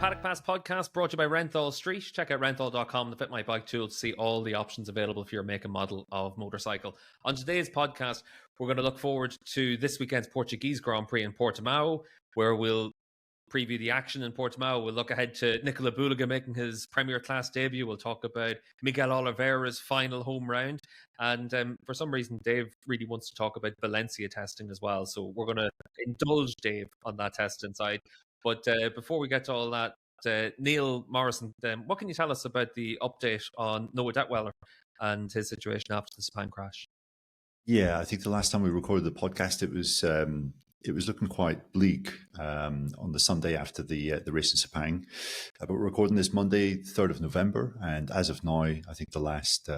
Paddock Pass podcast brought to you by Renthal Street. Check out renthal.com, the Fit My Bike tool, to see all the options available for your make and model of motorcycle. On today's podcast, we're going to look forward to this weekend's Portuguese Grand Prix in Portimao, where we'll preview the action in Portimao. We'll look ahead to Nicolo Bulega making his Premier Class debut. We'll talk about Miguel Oliveira's final home round. And for some reason, Dave really wants to talk about Valencia testing as well. So we're going to indulge Dave on that testing side. But before we get to all that, Neil Morrison, what can you tell us about the update on Noah Dettwiler and his situation after the Sepang crash? Yeah, I think the last time we recorded the podcast, it was looking quite bleak on the Sunday after the race in Sepang. But we're recording this Monday, 3rd of November, and as of now, I think the last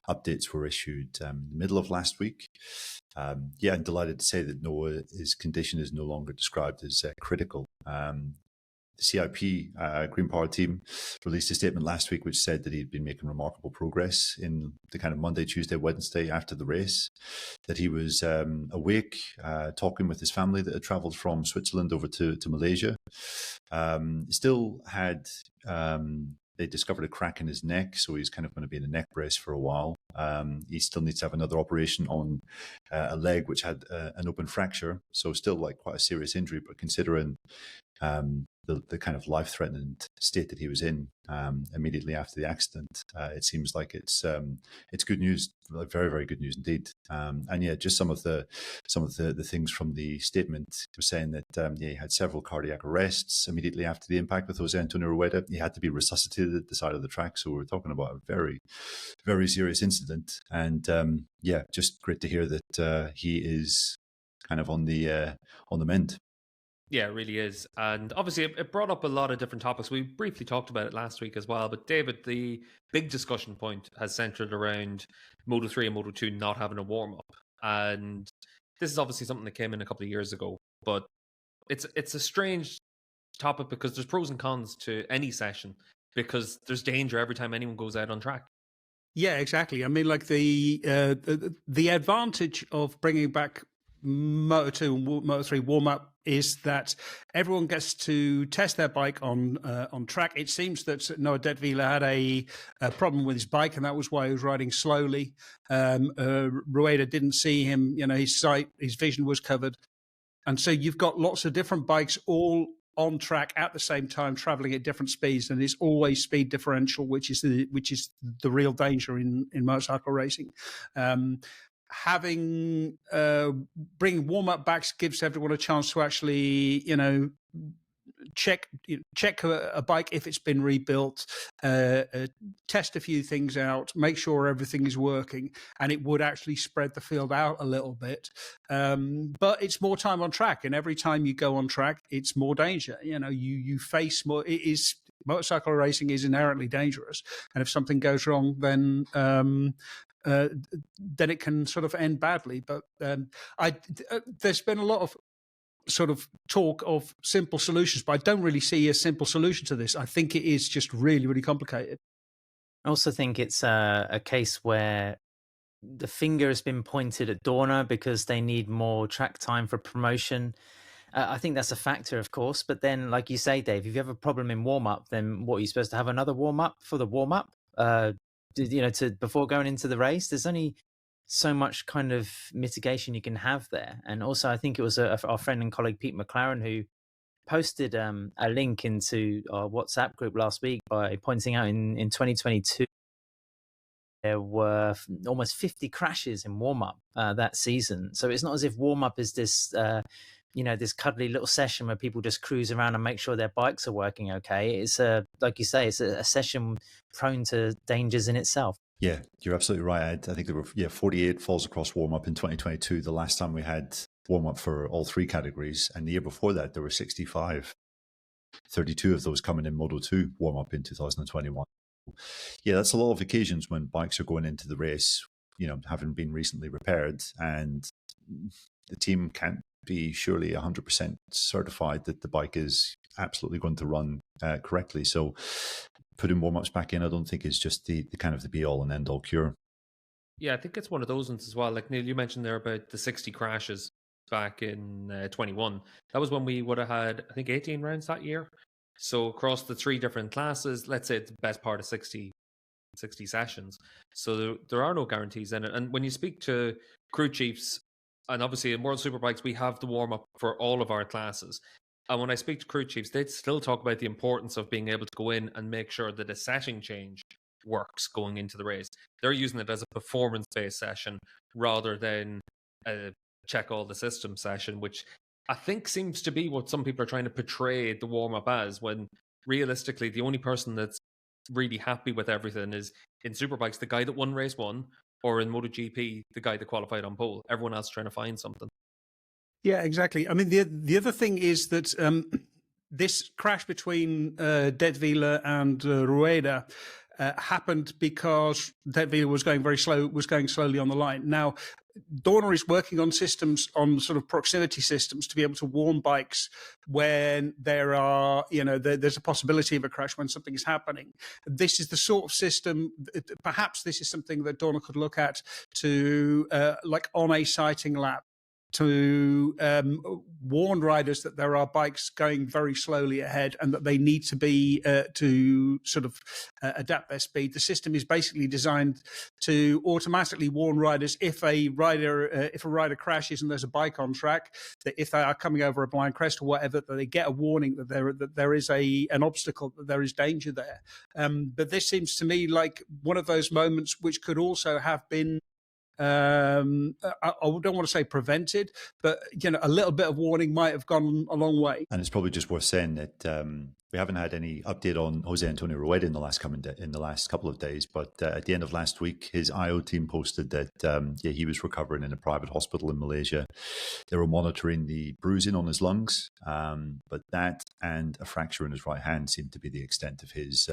updates were issued in the middle of last week. I'm delighted to say that Noah's condition is no longer described as critical. The CIP Green Power team released a statement last week which said that he'd been making remarkable progress in the kind of Monday, Tuesday, Wednesday after the race, that he was awake, talking with his family that had travelled from Switzerland over to Malaysia. Still had, they discovered a crack in his neck, so he's kind of going to be in a neck brace for a while. He still needs to have another operation on a leg which had an open fracture, so still like quite a serious injury, but considering the kind of life-threatening state that he was in immediately after the accident, it seems like it's good news, like very, very good news indeed. Just some of the things from the statement was saying that he had several cardiac arrests immediately after the impact with Jose Antonio Rueda. He had to be resuscitated at the side of the track, so we're talking about a very, very serious incident. And just great to hear that he is kind of on the mend. Yeah, it really is. And obviously, it brought up a lot of different topics. We briefly talked about it last week as well. But David, the big discussion point has centered around Moto3 and Moto2 not having a warm-up. And this is obviously something that came in a couple of years ago. But it's a strange topic because there's pros and cons to any session because there's danger every time anyone goes out on track. Yeah, exactly. I mean, like the advantage of bringing back Moto2 and Moto3 warm-up is that everyone gets to test their bike on track. It seems that Noah Dettwiler had a problem with his bike, and that was why he was riding slowly. Rueda didn't see him. You know, his vision was covered, and so you've got lots of different bikes all on track at the same time, traveling at different speeds, and it's always speed differential, which is the real danger in motorcycle racing. Bringing warm-up backs gives everyone a chance to actually, check a bike if it's been rebuilt, test a few things out, make sure everything is working, and it would actually spread the field out a little bit. But it's more time on track, and every time you go on track, it's more danger. You know, you face more. Motorcycle racing is inherently dangerous, and if something goes wrong, then it can sort of end badly. But there's been a lot of sort of talk of simple solutions, but I don't really see a simple solution to this. I think it is just really, really complicated. I also think it's a case where the finger has been pointed at Dorna because they need more track time for promotion. I think that's a factor, of course. But then, like you say, Dave, if you have a problem in warm-up, then what, are you supposed to have another warm-up for the warm-up? Before going into the race? There's only so much kind of mitigation you can have there. And also, I think it was our friend and colleague Pete McLaren who posted a link into our WhatsApp group last week by pointing out in 2022 there were almost 50 crashes in warm-up that season. So it's not as if warm-up is this this cuddly little session where people just cruise around and make sure their bikes are working okay. It's like you say, it's a session prone to dangers in itself. Yeah, you're absolutely right. I think there were 48 falls across warm-up in 2022, the last time we had warm-up for all three categories. And the year before that, there were 65. 32 of those coming in Moto2 warm-up in 2021. Yeah, that's a lot of occasions when bikes are going into the race, having been recently repaired, and the team can't be surely 100% certified that the bike is absolutely going to run correctly. So putting warm-ups back in, I don't think is just the kind of the be-all and end-all cure. Yeah, I think it's one of those ones as well. Like Neil, you mentioned there about the 60 crashes back in 21. That was when we would have had, I think, 18 rounds that year. So across the 3 different classes, let's say it's the best part of 60 sessions. So there are no guarantees in it. And when you speak to crew chiefs, and obviously in World Superbikes, we have the warm-up for all of our classes. And when I speak to crew chiefs, they still talk about the importance of being able to go in and make sure that a setting change works going into the race. They're using it as a performance-based session rather than a check all the system session, which I think seems to be what some people are trying to portray the warm-up as, when realistically the only person that's really happy with everything is in Superbikes the guy that won race 1, or in MotoGP the guy that qualified on pole. Everyone else trying to find something. Yeah, exactly. I mean, the other thing is that this crash between Dettwiler and Rueda happened because Dettwiler was going very slow, was going slowly on the line. Now, Dorna is working on systems, on sort of proximity systems, to be able to warn bikes when there are, there's a possibility of a crash when something is happening. This is the sort of system, perhaps this is something that Dorna could look at to, like on a sighting lap, to warn riders that there are bikes going very slowly ahead and that they need to be to sort of adapt their speed. The system is basically designed to automatically warn riders if a rider crashes and there's a bike on track, that if they are coming over a blind crest or whatever, that they get a warning that there is an obstacle, that there is danger there. But this seems to me like one of those moments which could also have been I don't want to say prevented, but a little bit of warning might have gone a long way. And it's probably just worth saying that we haven't had any update on Jose Antonio Rueda in the last couple of days, but at the end of last week, his IO team posted that he was recovering in a private hospital in Malaysia. They were monitoring the bruising on his lungs, but that and a fracture in his right hand seemed to be the extent of his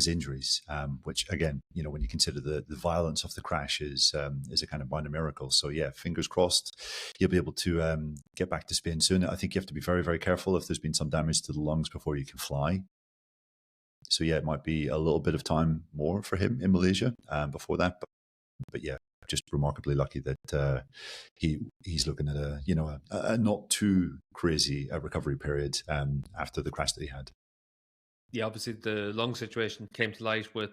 injuries, which again, when you consider the violence of the crash is a kind of minor miracle. So yeah, fingers crossed he'll be able to get back to Spain soon. I think you have to be very, very careful if there's been some damage to the lungs before you can fly. So yeah, it might be a little bit of time more for him in Malaysia before that. But yeah, just remarkably lucky that he's looking at a not too crazy recovery period after the crash that he had. Yeah, obviously the lung situation came to light with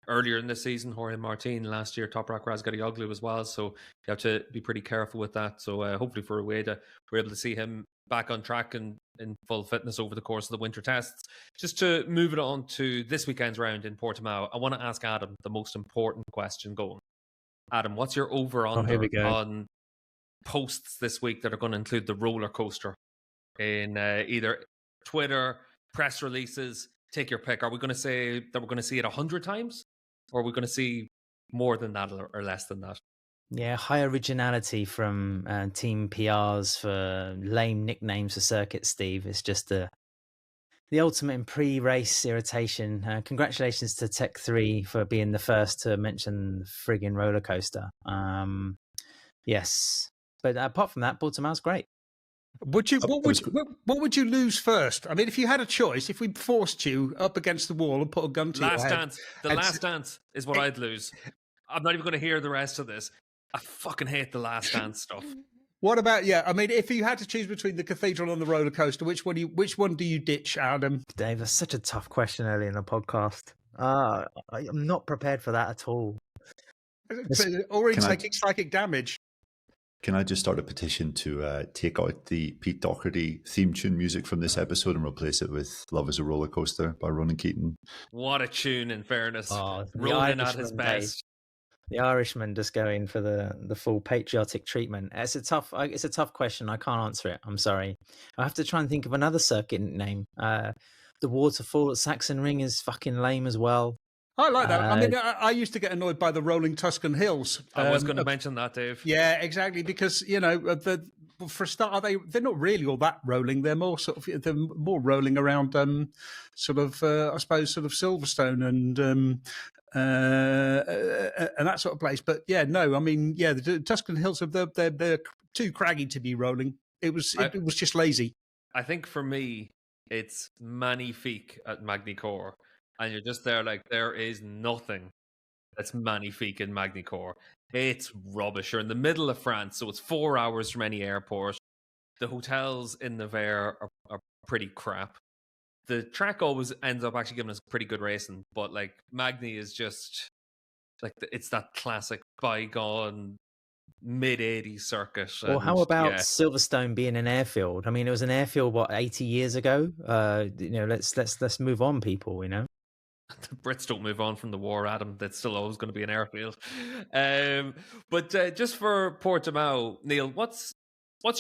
earlier in the season, Jorge Martin last year, Top Rock Razgatlioglu as well. So you have to be pretty careful with that. So hopefully for Rueda, we're able to see him back on track and in full fitness over the course of the winter tests. Just to move it on to this weekend's round in Portimao, I want to ask Adam the most important question going. Adam, what's your over-under on posts this week that are going to include the roller coaster in either Twitter, press releases? Take your pick. Are we going to say that we're going to see it 100 times? Or are we going to see more than that or less than that? Yeah, high originality from team PRs for lame nicknames for circuits, Steve. It's just the ultimate in pre-race irritation. Congratulations to Tech 3 for being the first to mention the friggin' roller coaster. Yes. But apart from that, Portimao's great. What would you lose first? I mean, if you had a choice, if we forced you up against the wall and put a gun to your head, Last Dance is what I'd lose. I'm not even going to hear the rest of this. I fucking hate the Last Dance stuff. What about I mean, if you had to choose between the cathedral and the roller coaster, which one do you ditch, Adam? Dave, that's such a tough question early in the podcast. I'm not prepared for that at all. Already taking psychic damage. Can I just start a petition to take out the Pete Doherty theme tune music from this episode and replace it with Love is a Roller Coaster by Ronan Keating? What a tune, in fairness. Ronan at his best. The Irishman just going for the full patriotic treatment. It's a tough question. I can't answer it. I'm sorry. I have to try and think of another circuit name. The waterfall at Saxon Ring is fucking lame as well. I like that. I mean, I used to get annoyed by the rolling Tuscan hills. I was going to mention that, Dave. Yeah, exactly. Because for a start, they're not really all that rolling. They're more rolling around, I suppose, sort of Silverstone and that sort of place. But yeah, no, I mean, yeah, the Tuscan hills they're too craggy to be rolling. It was just lazy. I think for me, it's magnifique at Magny-Cours. And you're just there like, there is nothing that's magnifique in Magny-Cours. It's rubbish. You're in the middle of France, so it's 4 hours from any airport. The hotels in Nevers are pretty crap. the track always ends up actually giving us pretty good racing, but like Magny is just like it's that classic bygone mid-80s circuit. Well, how And about Silverstone being an airfield? I mean, it was an airfield, what, 80 years ago? Let's move on, people, The Brits don't move on from the war, Adam. That's still always going to be an airfield. But just for Portimao, Neil, what's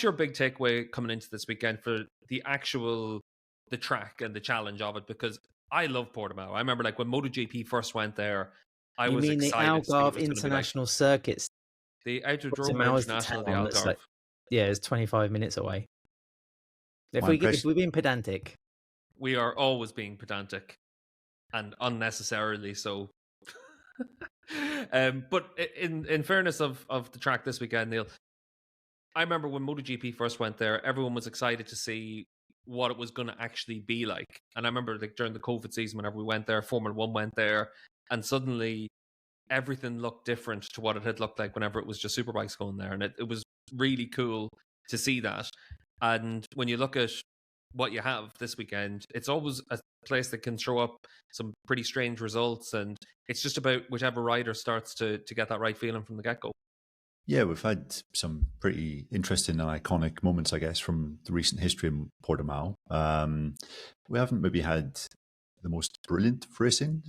your big takeaway coming into this weekend for the track and the challenge of it? Because I love Portimao. I remember like when MotoGP first went there, I was excited. The Algarve International Circuits. The Autodromo International of the Algarve. Like, it's 25 minutes away. If we're being pedantic. We are always being pedantic. And unnecessarily so. But in fairness of the track this weekend, Neil, I remember when MotoGP first went there, everyone was excited to see what it was going to actually be like. And I remember like during the COVID season, whenever we went there, Formula One went there, and suddenly everything looked different to what it had looked like whenever it was just superbikes going there. And it was really cool to see that. And when you look at what you have this weekend, it's always a place that can throw up some pretty strange results, and it's just about whichever rider starts to get that right feeling from the get-go. Yeah, we've had some pretty interesting and iconic moments, I guess, from the recent history in Portimao. We haven't maybe had the most brilliant racing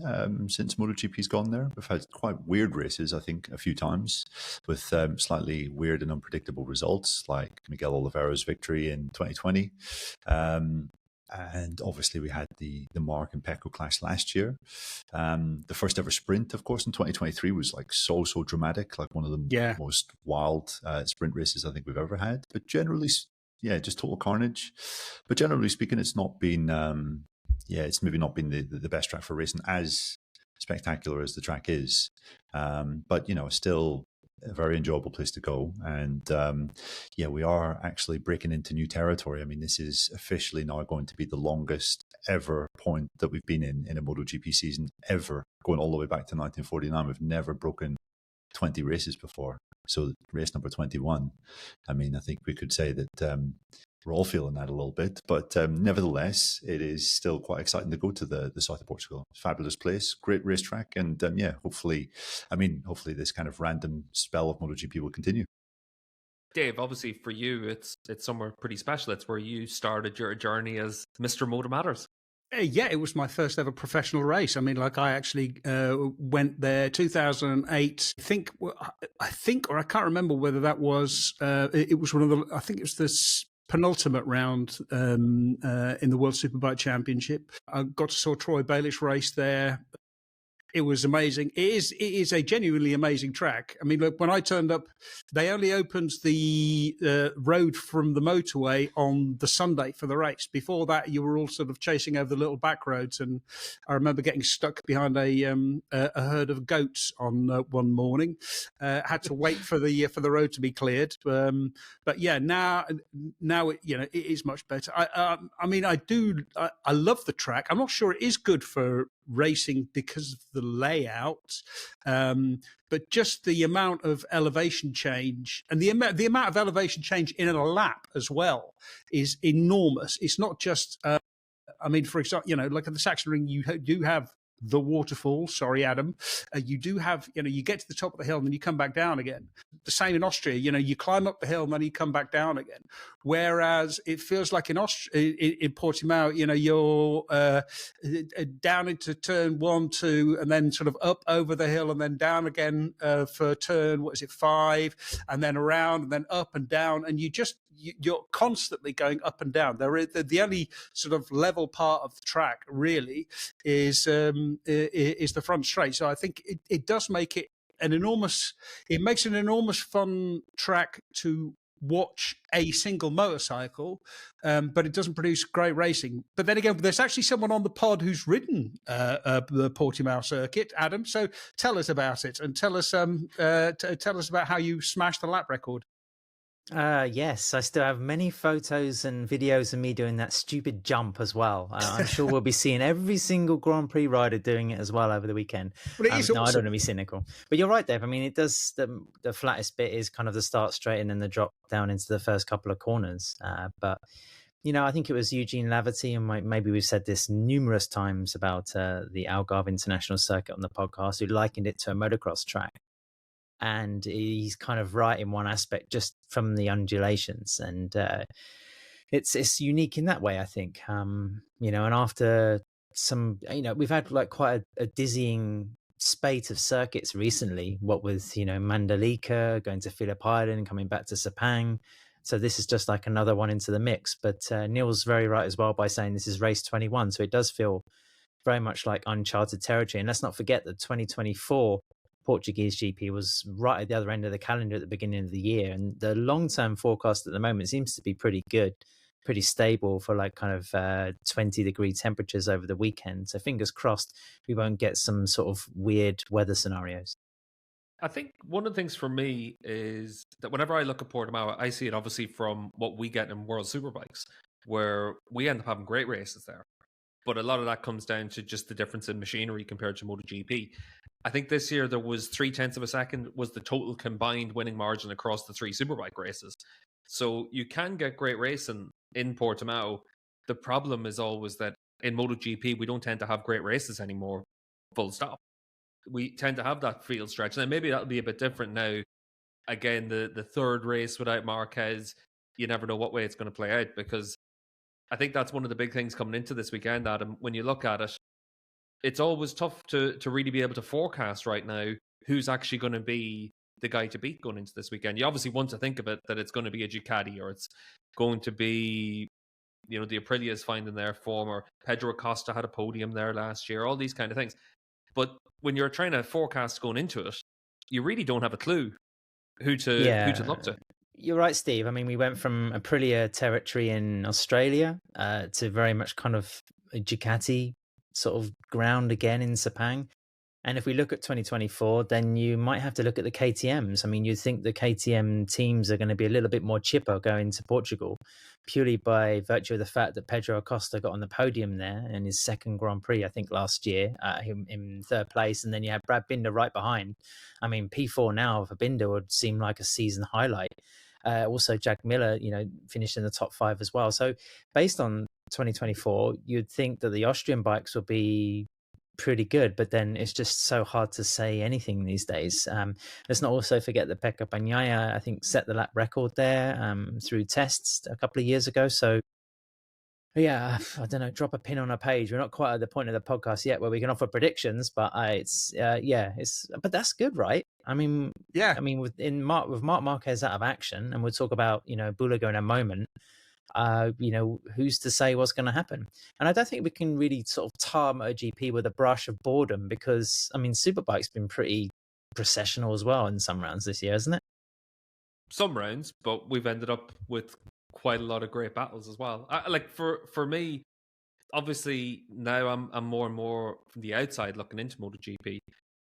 since MotoGP's gone there. We've had quite weird races, I think, a few times with slightly weird and unpredictable results, like Miguel Oliveira's victory in 2020. And obviously we had the Marc and Pecco clash last year. The first ever sprint, of course, in 2023 was like so dramatic, like one of the most wild sprint races I think we've ever had. But generally, just total carnage. But generally speaking, it's not been... it's maybe not been the best track for racing, as spectacular as the track is. But, still a very enjoyable place to go. And, we are actually breaking into new territory. I mean, this is officially now going to be the longest ever point that we've been in a MotoGP season ever, going all the way back to 1949. We've never broken 20 races before. So race number 21. I mean, I think we could say that... we're all feeling that a little bit, but nevertheless, it is still quite exciting to go to the south of Portugal. Fabulous place, great racetrack, and hopefully this kind of random spell of MotoGP will continue. Dave, obviously for you, it's somewhere pretty special. It's where you started your journey as Mr. Motor Matters. It was my first ever professional race. I mean, like I actually went there 2008. I think, or I can't remember whether that was. It was one of the. I think it was the penultimate round in the World Superbike Championship. I got to saw Troy Bayliss race there. It was amazing. It is a genuinely amazing track. I mean, look, when I turned up, they only opened the road from the motorway on the Sunday for the race. Before that, you were all sort of chasing over the little back roads, and I remember getting stuck behind a herd of goats on one morning. Had to wait for the road to be cleared. But now it is much better. I mean, I love the track. I'm not sure it is good for racing because of the layout, but just the amount of elevation change and the amount of elevation change in a lap as well is enormous. It's not just I mean, for example, like at the Sachsenring, you do have the waterfall. Sorry, Adam. You do have, you get to the top of the hill and then you come back down again. The same in Austria. You climb up the hill and then you come back down again. Whereas it feels like in Portimao, you're down into turn 1, 2, and then sort of up over the hill and then down again for turn 5, and then around and then up and down, and you're constantly going up and down. The only sort of level part of the track really is the front straight. So I think it does make it it makes an enormous fun track to watch a single motorcycle, but it doesn't produce great racing. But then again, there's actually someone on the pod who's ridden the Portimao circuit, Adam. So tell us about it and tell us about how you smashed the lap record. Yes, I still have many photos and videos of me doing that stupid jump as well. I'm sure we'll be seeing every single Grand Prix rider doing it as well over the weekend. Well, it is no, I don't want to be cynical, but you're right, Dave. I mean, it does. The flattest bit is kind of the start straight and then the drop down into the first couple of corners. But I think it was Eugene Laverty, and maybe we've said this numerous times about the Algarve International Circuit on the podcast, who likened it to a motocross track. And he's kind of right in one aspect, just from the undulations. And it's unique in that way, I think. And after some, we've had like quite a dizzying spate of circuits recently, what with, Mandalika, going to Phillip Island, coming back to Sepang. So this is just like another one into the mix. But Neil's very right as well by saying this is race 21. So it does feel very much like uncharted territory. And let's not forget that 2024 Portuguese GP was right at the other end of the calendar at the beginning of the year. And the long-term forecast at the moment seems to be pretty good, pretty stable for like kind of 20-degree temperatures over the weekend. So fingers crossed we won't get some sort of weird weather scenarios. I think one of the things for me is that whenever I look at Portimao, I see it obviously from what we get in World Superbikes, where we end up having great races there. But a lot of that comes down to just the difference in machinery compared to MotoGP. I think this year there was 0.3 of a second was the total combined winning margin across the 3 Superbike races. So you can get great racing in Portimao. The problem is always that in MotoGP, we don't tend to have great races anymore, full stop. We tend to have that field stretch. And maybe that'll be a bit different now. Again, the third race without Marquez, you never know what way it's going to play out, because I think that's one of the big things coming into this weekend, Adam. When you look at it, it's always tough to really be able to forecast right now who's actually going to be the guy to beat going into this weekend. You obviously want to think of it that it's going to be a Ducati, or it's going to be, the Aprilia is finding their form, or Pedro Acosta had a podium there last year, all these kind of things. But when you're trying to forecast going into it, you really don't have a clue who to look to. You're right, Steve. I mean, we went from Aprilia territory in Australia to very much kind of a Ducati sort of ground again in Sepang. And if we look at 2024, then you might have to look at the KTMs. I mean, you'd think the KTM teams are going to be a little bit more chipper going to Portugal, purely by virtue of the fact that Pedro Acosta got on the podium there in his second Grand Prix, I think, last year, him in third place. And then you had Brad Binder right behind. I mean, P4 now for Binder would seem like a season highlight. Also, Jack Miller, finished in the top 5 as well. So based on 2024, you'd think that the Austrian bikes will be pretty good, but then it's just so hard to say anything these days. Let's not also forget that Pecco Bagnaia, I think, set the lap record there through tests a couple of years ago. So yeah, I don't know, drop a pin on a page. We're not quite at the point of the podcast yet where we can offer predictions, but but that's good, right? I mean, with Marc Marquez out of action, and we'll talk about Bulega in a moment. Who's to say what's going to happen? And I don't think we can really sort of tar MotoGP with a brush of boredom, because I mean, Superbike's been pretty processional as well in some rounds this year, hasn't it? Some rounds, but we've ended up with quite a lot of great battles as well. Like for me, obviously now I'm more and more from the outside looking into MotoGP,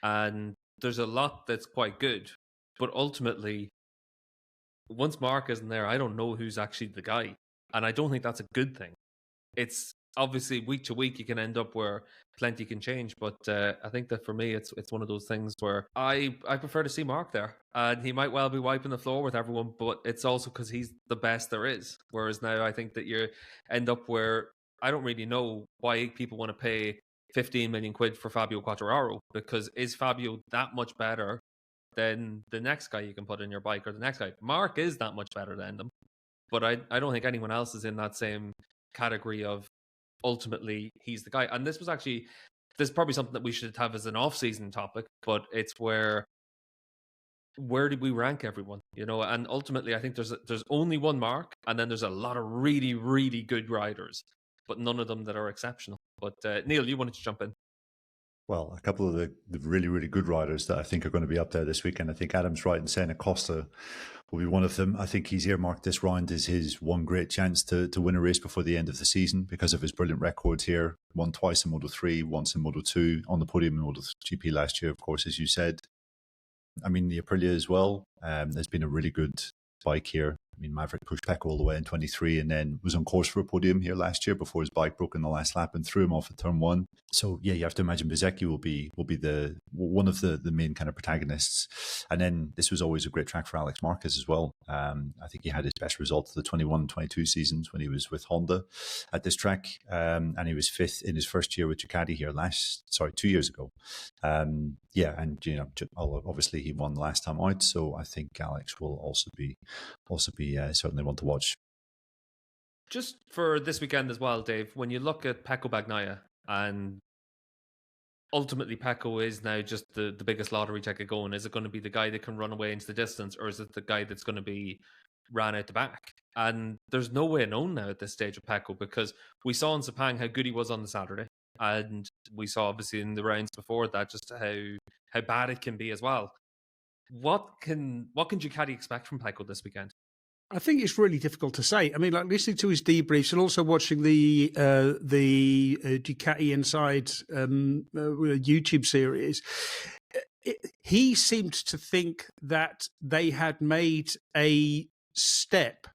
and there's a lot that's quite good, but ultimately, once Mark isn't there, I don't know who's actually the guy. And I don't think that's a good thing. It's obviously week to week you can end up where plenty can change, but I think that for me it's one of those things where I prefer to see Mark there, and he might well be wiping the floor with everyone, but it's also because he's the best there is. Whereas now I think that you end up where I don't really know why people want to pay 15 million quid for Fabio Quartararo, because is Fabio that much better than the next guy you can put in your bike, or the next guy? Mark is that much better than them. But I don't think anyone else is in that same category of ultimately he's the guy. And this is probably something that we should have as an off-season topic, but it's where did we rank everyone? And ultimately I think there's only one Mark, and then there's a lot of really, really good riders, but none of them that are exceptional. But Neil, you wanted to jump in. Well, a couple of the really, really good riders that I think are going to be up there this weekend. I think Adam's right in saying Acosta will be one of them. I think he's earmarked this round as his one great chance to win a race before the end of the season because of his brilliant records here. Won twice in Moto3, once in Moto2, on the podium in MotoGP last year, of course, as you said. I mean, the Aprilia as well. There's been a really good bike here. mean, Maverick pushed Pecco all the way in 23 and then was on course for a podium here last year before his bike broke in the last lap and threw him off at turn 1. So yeah, you have to imagine Bezzecchi will be one of the main kind of protagonists. And then this was always a great track for Alex Marquez as well. I think he had his best result of the 21-22 seasons when he was with Honda at this track, and he was 5th in his first year with Ducati here 2 years ago. Yeah, and obviously he won last time out, so I think Alex will also be certainly one to watch. Just for this weekend as well, Dave, when you look at Pecco Bagnaia, and ultimately Pecco is now just the biggest lottery ticket going. Is it going to be the guy that can run away into the distance, or is it the guy that's going to be ran out the back? And there's no way of knowing now at this stage of Pecco, because we saw in Sepang how good he was on the Saturday. And we saw obviously in the rounds before that just how bad it can be as well. What can Ducati expect from Pecco this weekend? I think it's really difficult to say. I mean, like listening to his debriefs and also watching the Ducati Inside YouTube series, he seemed to think that they had made a step,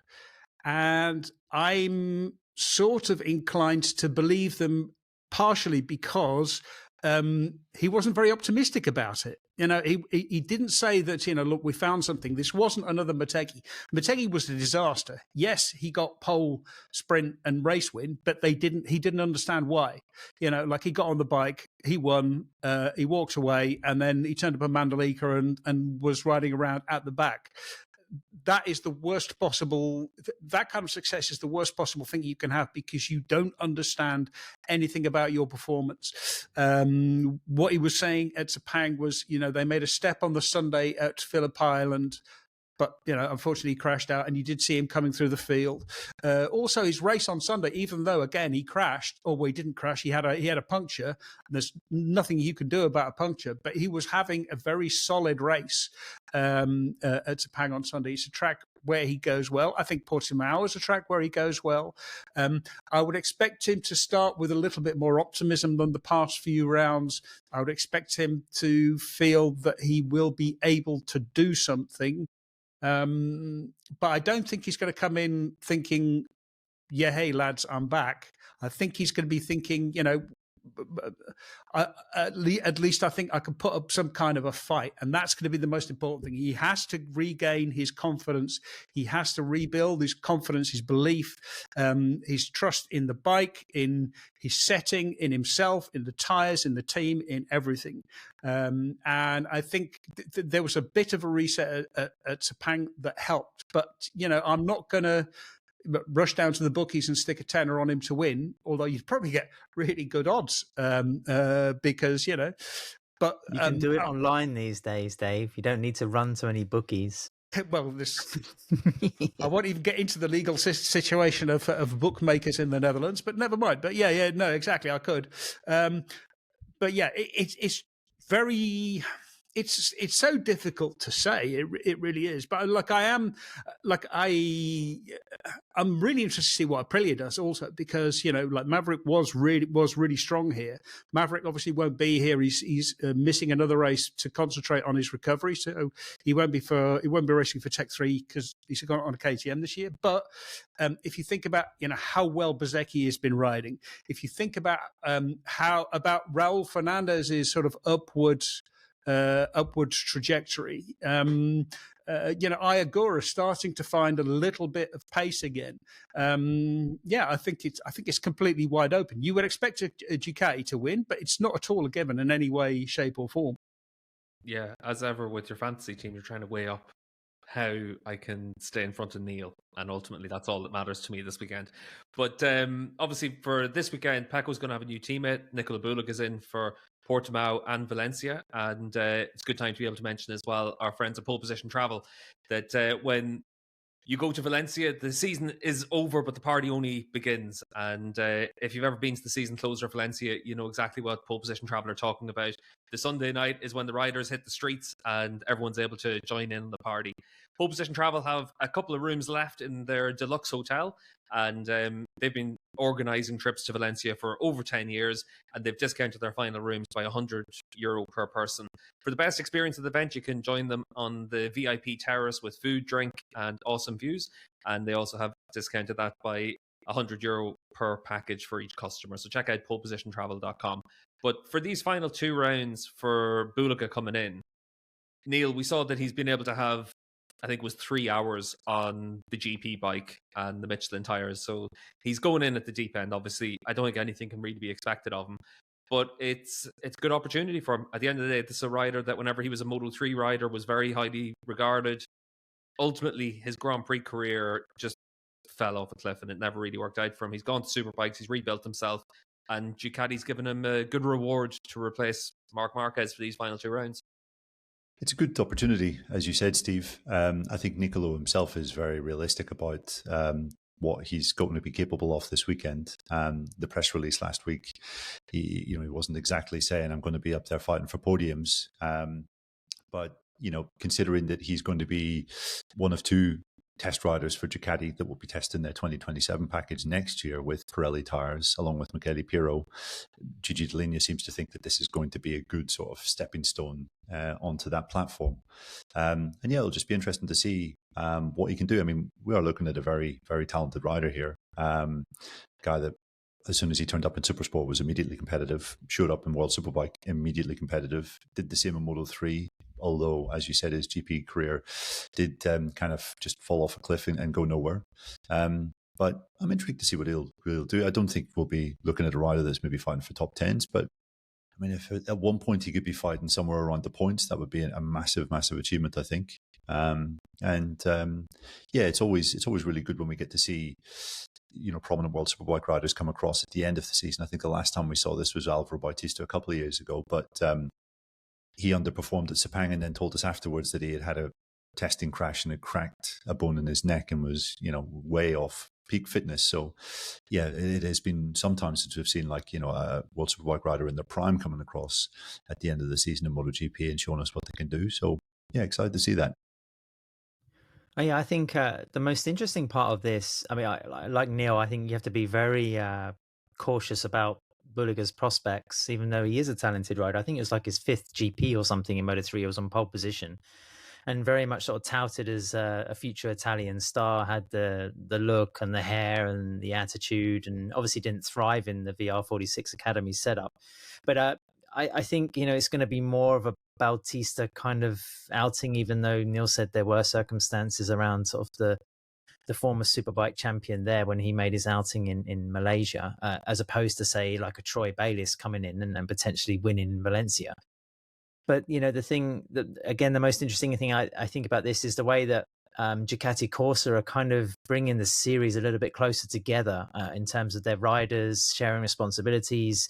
and I'm sort of inclined to believe them partially because he wasn't very optimistic about it. He didn't say that, look, we found something. This wasn't another Motegi. Motegi was a disaster. Yes, he got pole, sprint and race win, but he didn't understand why. Like he got on the bike, he won, he walked away, and then he turned up in Mandalika and was riding around at the back. That is the worst possible, that kind of success is the worst possible thing you can have, because you don't understand anything about your performance. What he was saying at Sepang was, they made a step on the Sunday at Phillip Island, but, unfortunately he crashed out, and you did see him coming through the field. Also, his race on Sunday, even though, again, he crashed, he didn't crash, he had a puncture. And there's nothing you can do about a puncture, but he was having a very solid race at Sepang on Sunday. It's a track where he goes well. I think Portimao is a track where he goes well. I would expect him to start with a little bit more optimism than the past few rounds. I would expect him to feel that he will be able to do something. But I don't think he's going to come in thinking, yeah, hey, lads, I'm back. I think he's going to be thinking, at least I think I can put up some kind of a fight. And that's going to be the most important thing. He has to regain his confidence. He has to rebuild his confidence, his belief, his trust in the bike, in his setting, in himself, in the tyres, in the team, in everything. And I think there was a bit of a reset at Sepang that helped. But, I'm not going to rush down to the bookies and stick a tenner on him to win, although you'd probably get really good odds because, but you can do it online these days, Dave. You don't need to run to any bookies. Well, I won't even get into the legal situation of bookmakers in the Netherlands, but never mind. But yeah, no, exactly, I could. But yeah, it's very... It's so difficult to say. It really is. But I'm really interested to see what Aprilia does also, because Maverick was really strong here. Maverick obviously won't be here. He's missing another race to concentrate on his recovery, so he won't be racing for Tech 3 because he's gone on a KTM this year. But if you think about how well Bezzecchi has been riding, if you think about how about Raul Fernandez's sort of upward trajectory. Iagura starting to find a little bit of pace again. I think it's completely wide open. You would expect a Ducati to win, but it's not at all a given in any way, shape, or form. Yeah, as ever with your fantasy team, you're trying to weigh up how I can stay in front of Neil, and ultimately that's all that matters to me this weekend. But obviously for this weekend, Pecco's going to have a new teammate. Nicolo Bulega is in for Portimao and Valencia, and it's a good time to be able to mention as well our friends at Pole Position Travel that when you go to Valencia, the season is over, but the party only begins. And if you've ever been to the season closer of Valencia, you know exactly what Pole Position Travel are talking about. The Sunday night is when the riders hit the streets and everyone's able to join in the party. Pole Position Travel have a couple of rooms left in their deluxe hotel, and they've been organising trips to Valencia for over 10 years, and they've discounted their final rooms by €100 per person. For the best experience of the event, you can join them on the VIP terrace with food, drink, and awesome views, and they also have discounted that by €100 per package for each customer. So check out polepositiontravel.com. But for these final 2 rounds for Bulega coming in, Neil, we saw that he's been able to have, I think it was 3 hours on the GP bike and the Michelin tires. So he's going in at the deep end. Obviously, I don't think anything can really be expected of him. But it's a good opportunity for him. At the end of the day, this is a rider that whenever he was a Moto3 rider was very highly regarded. Ultimately, his Grand Prix career just fell off a cliff and it never really worked out for him. He's gone to Superbikes, he's rebuilt himself, and Ducati's given him a good reward to replace Marcmarquez for these final 2 rounds. It's a good opportunity, as you said, Steve. I think Nicolo himself is very realistic about what he's going to be capable of this weekend. The press release last week, he wasn't exactly saying I'm going to be up there fighting for podiums, but considering that he's going to be one of 2 test riders for Ducati that will be testing their 2027 package next year with Pirelli tires, along with Michele Pirro, Gigi Dall'Igna seems to think that this is going to be a good sort of stepping stone onto that platform. And yeah, it'll just be interesting to see what he can do. I mean, we are looking at a very, very talented rider here. Guy that, as soon as he turned up in Supersport, was immediately competitive, showed up in World Superbike, immediately competitive, did the same in Moto3, although, as you said, his GP career did kind of just fall off a cliff and go nowhere. But I'm intrigued to see what he'll do. I don't think we'll be looking at a rider that's maybe fighting for top 10s, but I mean, if at one point he could be fighting somewhere around the points, that would be a massive, massive achievement, I think. Yeah, it's always really good when we get to see prominent World Superbike riders come across at the end of the season. I think the last time we saw this was Alvaro Bautista a couple of years ago, but he underperformed at Sepang and then told us afterwards that he had a testing crash and had cracked a bone in his neck and was, way off peak fitness. So, yeah, it has been some time since we've seen a World Superbike rider in their prime coming across at the end of the season in MotoGP and showing us what they can do. So, yeah, excited to see that. Oh, yeah, I think the most interesting part of this, I mean, like Neil, I think you have to be very cautious about Bulega's prospects, even though he is a talented rider. I think it was like his 5th GP or something in Moto3. He was on pole position and very much sort of touted as a future Italian star, had the look and the hair and the attitude, and obviously didn't thrive in the VR46 Academy setup. But I think, it's going to be more of a Bautista kind of outing, even though Neil said there were circumstances around sort of the former Superbike champion there when he made his outing in Malaysia, as opposed to, say, like a Troy Bayliss coming in and potentially winning Valencia. But, the thing that, again, the most interesting thing I think about this is the way that Ducati Corsa are kind of bringing the series a little bit closer together in terms of their riders sharing responsibilities,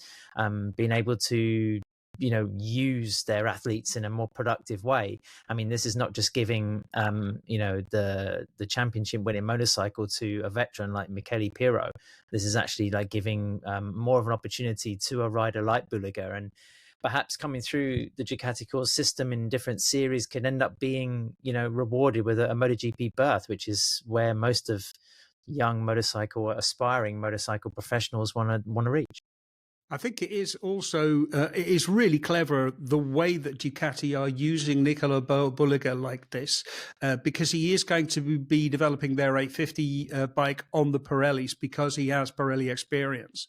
being able to use their athletes in a more productive way. I mean, this is not just giving the championship winning motorcycle to a veteran like Michele Pirro. This is actually like giving more of an opportunity to a rider like Bulega, and perhaps coming through the Ducati Course system in different series can end up being rewarded with a MotoGP berth, which is where most of young aspiring motorcycle professionals want to reach. I think it is also it is really clever the way that Ducati are using Nicolo Bulega like this, because he is going to be developing their 850 bike on the Pirellis because he has Pirelli experience,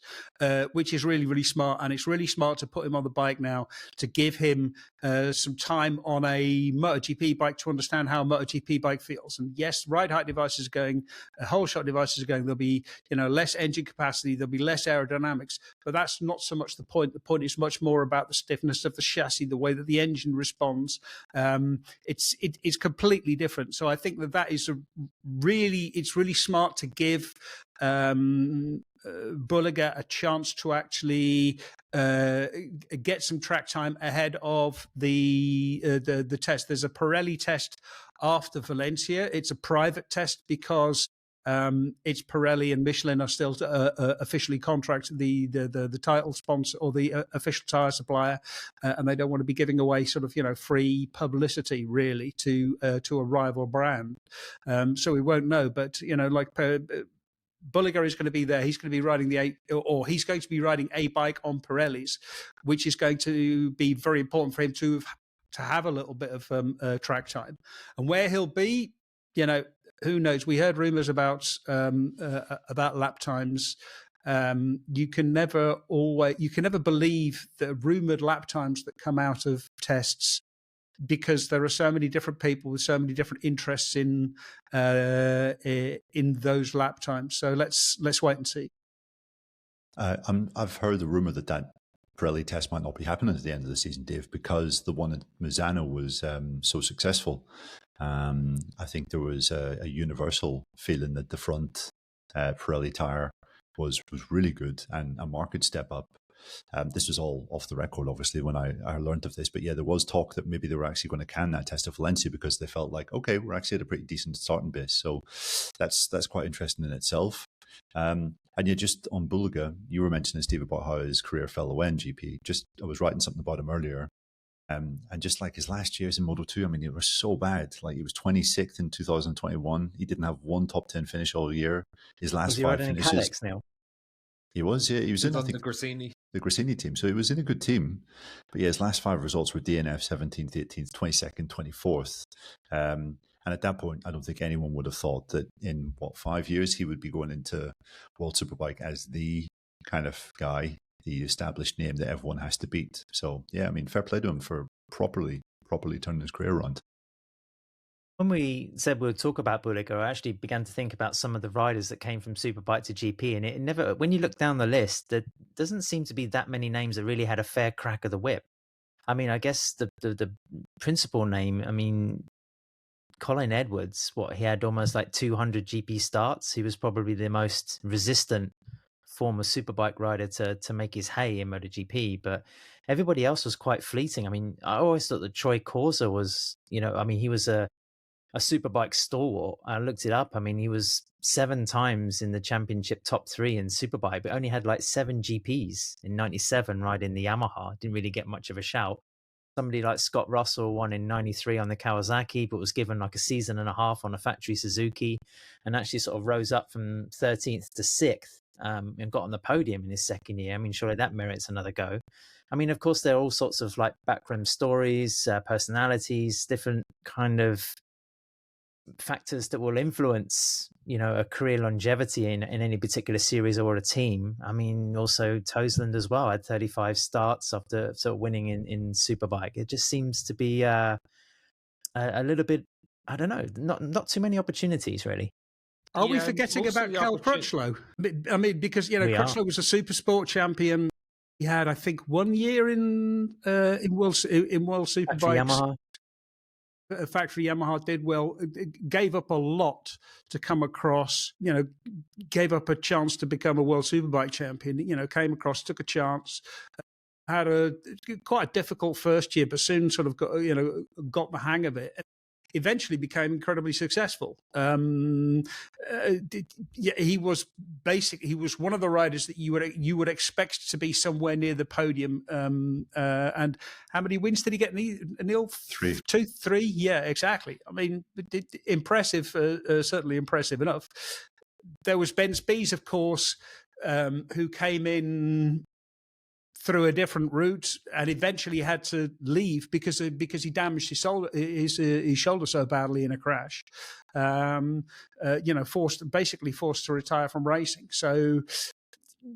which is really, really smart. And it's really smart to put him on the bike now to give him some time on a MotoGP bike to understand how a MotoGP bike feels. And yes, ride height devices are going, whole shot devices are going. There'll be less engine capacity, there'll be less aerodynamics, but that's not so much the point. The point is much more about the stiffness of the chassis, the way that the engine responds. It's completely different. So I think that is it's really smart to give Bulega a chance to actually get some track time ahead of the test. There's a Pirelli test after Valencia. It's a private test because It's Pirelli and Michelin are still officially contracted the title sponsor or the official tyre supplier, and they don't want to be giving away sort of free publicity really to a rival brand. So we won't know, but Bulega is going to be there. He's going to be riding he's going to be riding a bike on Pirelli's, which is going to be very important for him to have a little bit of track time. And where he'll be, who knows? We heard rumours about lap times. You can never believe the rumoured lap times that come out of tests, because there are so many different people with so many different interests in those lap times. So let's wait and see. I've heard the rumor that Pirelli test might not be happening at the end of the season, Dave, because the one at Misano was so successful. I think there was a universal feeling that the front Pirelli tire was really good, and Mark could step up. This was all off the record, obviously, when I learned of this. But yeah, there was talk that maybe they were actually going to can that test at Valencia because they felt like, okay, we're actually at a pretty decent starting base. So that's quite interesting in itself. And yeah, just on Bulega, you were mentioning, Steve, about how his career fell away in GP. I was writing something about him earlier. And just like his last years in Moto2, I mean, it was so bad. Like, he was 26th in 2021. He didn't have one top 10 finish all year. His last five finishes. Calyx now? He was, yeah. He was in, I think, the Grassini team. So he was in a good team. But yeah, his last five results were DNF 17th, 18th, 22nd, 24th. And at that point, I don't think anyone would have thought that in, 5 years, he would be going into World Superbike as the kind of guy, the established name that everyone has to beat. So yeah, I mean, fair play to him for properly turning his career around. When we said we'll talk about Bulega, I actually began to think about some of the riders that came from Superbike to GP, and it never, when you look down the list, there doesn't seem to be that many names that really had a fair crack of the whip. I mean, I guess the principal name, I mean, Colin Edwards, he had almost like 200 GP starts. He was probably the most resistant former Superbike rider to make his hay in MotoGP, but everybody else was quite fleeting. I mean, I always thought that Troy Corsa was, I mean, he was a Superbike stalwart. I looked it up. I mean, he was 7 times in the championship top 3 in Superbike, but only had like 7 GPs in 97 riding the Yamaha. Didn't really get much of a shout. Somebody like Scott Russell won in 93 on the Kawasaki, but was given like a season and a half on a factory Suzuki, and actually sort of rose up from 13th to 6th and got on the podium in his second year. I mean, surely that merits another go. I mean, of course, there are all sorts of like backroom stories, personalities, different kind of factors that will influence, a career longevity in any particular series or a team. I mean, also Toseland as well had 35 starts after sort of winning in Superbike. It just seems to be a little bit, I don't know, not too many opportunities really. Are we forgetting about Cal Crutchlow? I mean, because Crutchlow was a Super Sport champion. He had, I think, 1 year in World Superbikes. Factory Yamaha did well, gave up a lot to come across, gave up a chance to become a World Superbike champion, came across, took a chance, had quite a difficult first year, but soon sort of got the hang of it. Eventually became incredibly successful. He was one of the riders that you would expect to be somewhere near the podium. And how many wins did he get? Neil? 3. 2, 3? Yeah, exactly. I mean, impressive, certainly impressive enough. There was Ben Spies, of course, who came in through a different route and eventually had to leave because he damaged his shoulder so badly in a crash. Forced to retire from racing. So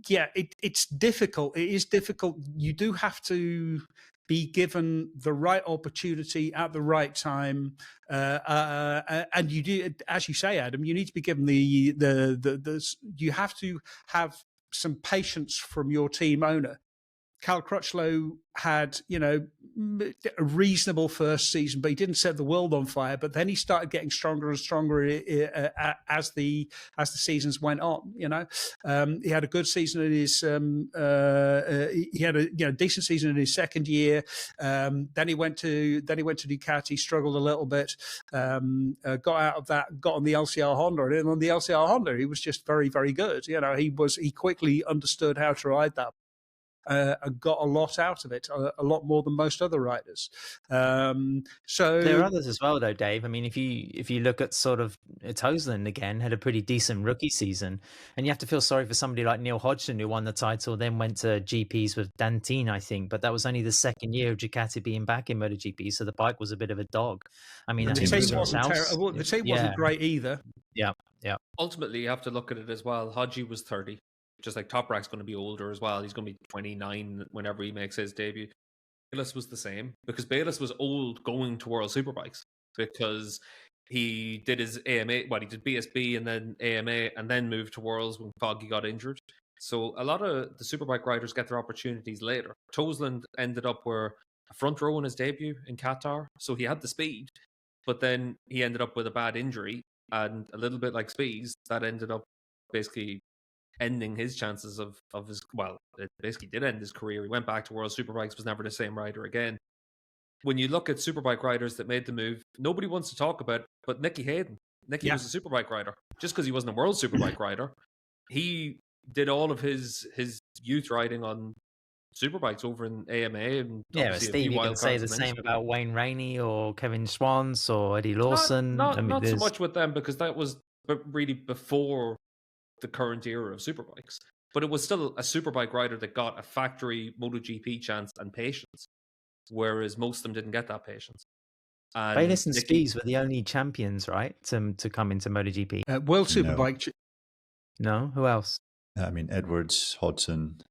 yeah, it's difficult. It is difficult. You do have to be given the right opportunity at the right time, and you do, as you say, Adam. You need to be given you have to have some patience from your team owner. Cal Crutchlow had, a reasonable first season, but he didn't set the world on fire. But then he started getting stronger and stronger as the seasons went on. He had a good season in his. He had a decent season in his second year. Then he went to Ducati, struggled a little bit, got out of that, got on the LCR Honda, and on the LCR Honda, he was just very, very good. He quickly understood how to ride that. And got a lot out of it, a lot more than most other riders. So there are others as well, though, Dave. I mean, if you look at sort of Tosland again, had a pretty decent rookie season, and you have to feel sorry for somebody like Neil Hodgson, who won the title, then went to GPs with Dantine, I think, but that was only the second year of Ducati being back in MotoGP, so the bike was a bit of a dog. I mean, the team wasn't terrible. The team wasn't great either. Yeah. Ultimately, you have to look at it as well. Hodgie was 30. Just like Toprak's going to be older as well. He's going to be 29 whenever he makes his debut. Bayliss was the same, because Bayliss was old going to World Superbikes, because he did his AMA, he did BSB and then AMA and then moved to Worlds when Foggy got injured. So a lot of the Superbike riders get their opportunities later. Tosland ended up where a front row in his debut in Qatar, so he had the speed, but then he ended up with a bad injury, and a little bit like Spies, that ended up basically ending his chances of his, it basically did end his career. He went back to World Superbikes, was never the same rider again. When you look at Superbike riders that made the move, nobody wants to talk about, but Nicky Hayden. Nicky was a Superbike rider. Just because he wasn't a World Superbike rider, he did all of his youth riding on Superbikes over in AMA. And but Steve, you can say the same about Wayne Rainey or Kevin Swans or Eddie Lawson. Not so much with them, because that was really before the current era of Superbikes, but it was still a Superbike rider that got a factory MotoGP chance and patience, whereas most of them didn't get that patience. Bayliss and Spies were the only champions, right, to come into MotoGP. World Superbike. No, who else? I mean, Edwards, Hodgson.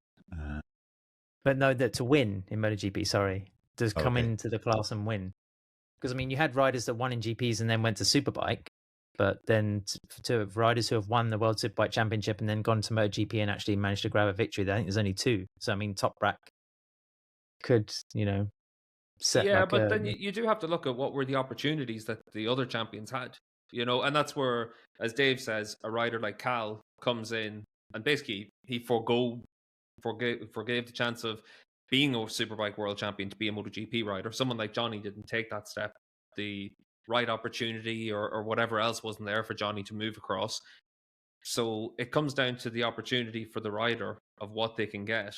But no, that to win in MotoGP. Sorry, to come into the class and win. Because I mean, you had riders that won in GPs and then went to Superbike. But then to riders who have won the World Superbike Championship and then gone to MotoGP and actually managed to grab a victory, I think there's only two. So, I mean, Toprak could, set but then you do have to look at what were the opportunities that the other champions had, and that's where, as Dave says, a rider like Cal comes in and basically he forgave the chance of being a Superbike world champion to be a MotoGP rider. Someone like Johnny didn't take that step. The right opportunity or whatever else wasn't there for Johnny to move across. So it comes down to the opportunity for the rider of what they can get.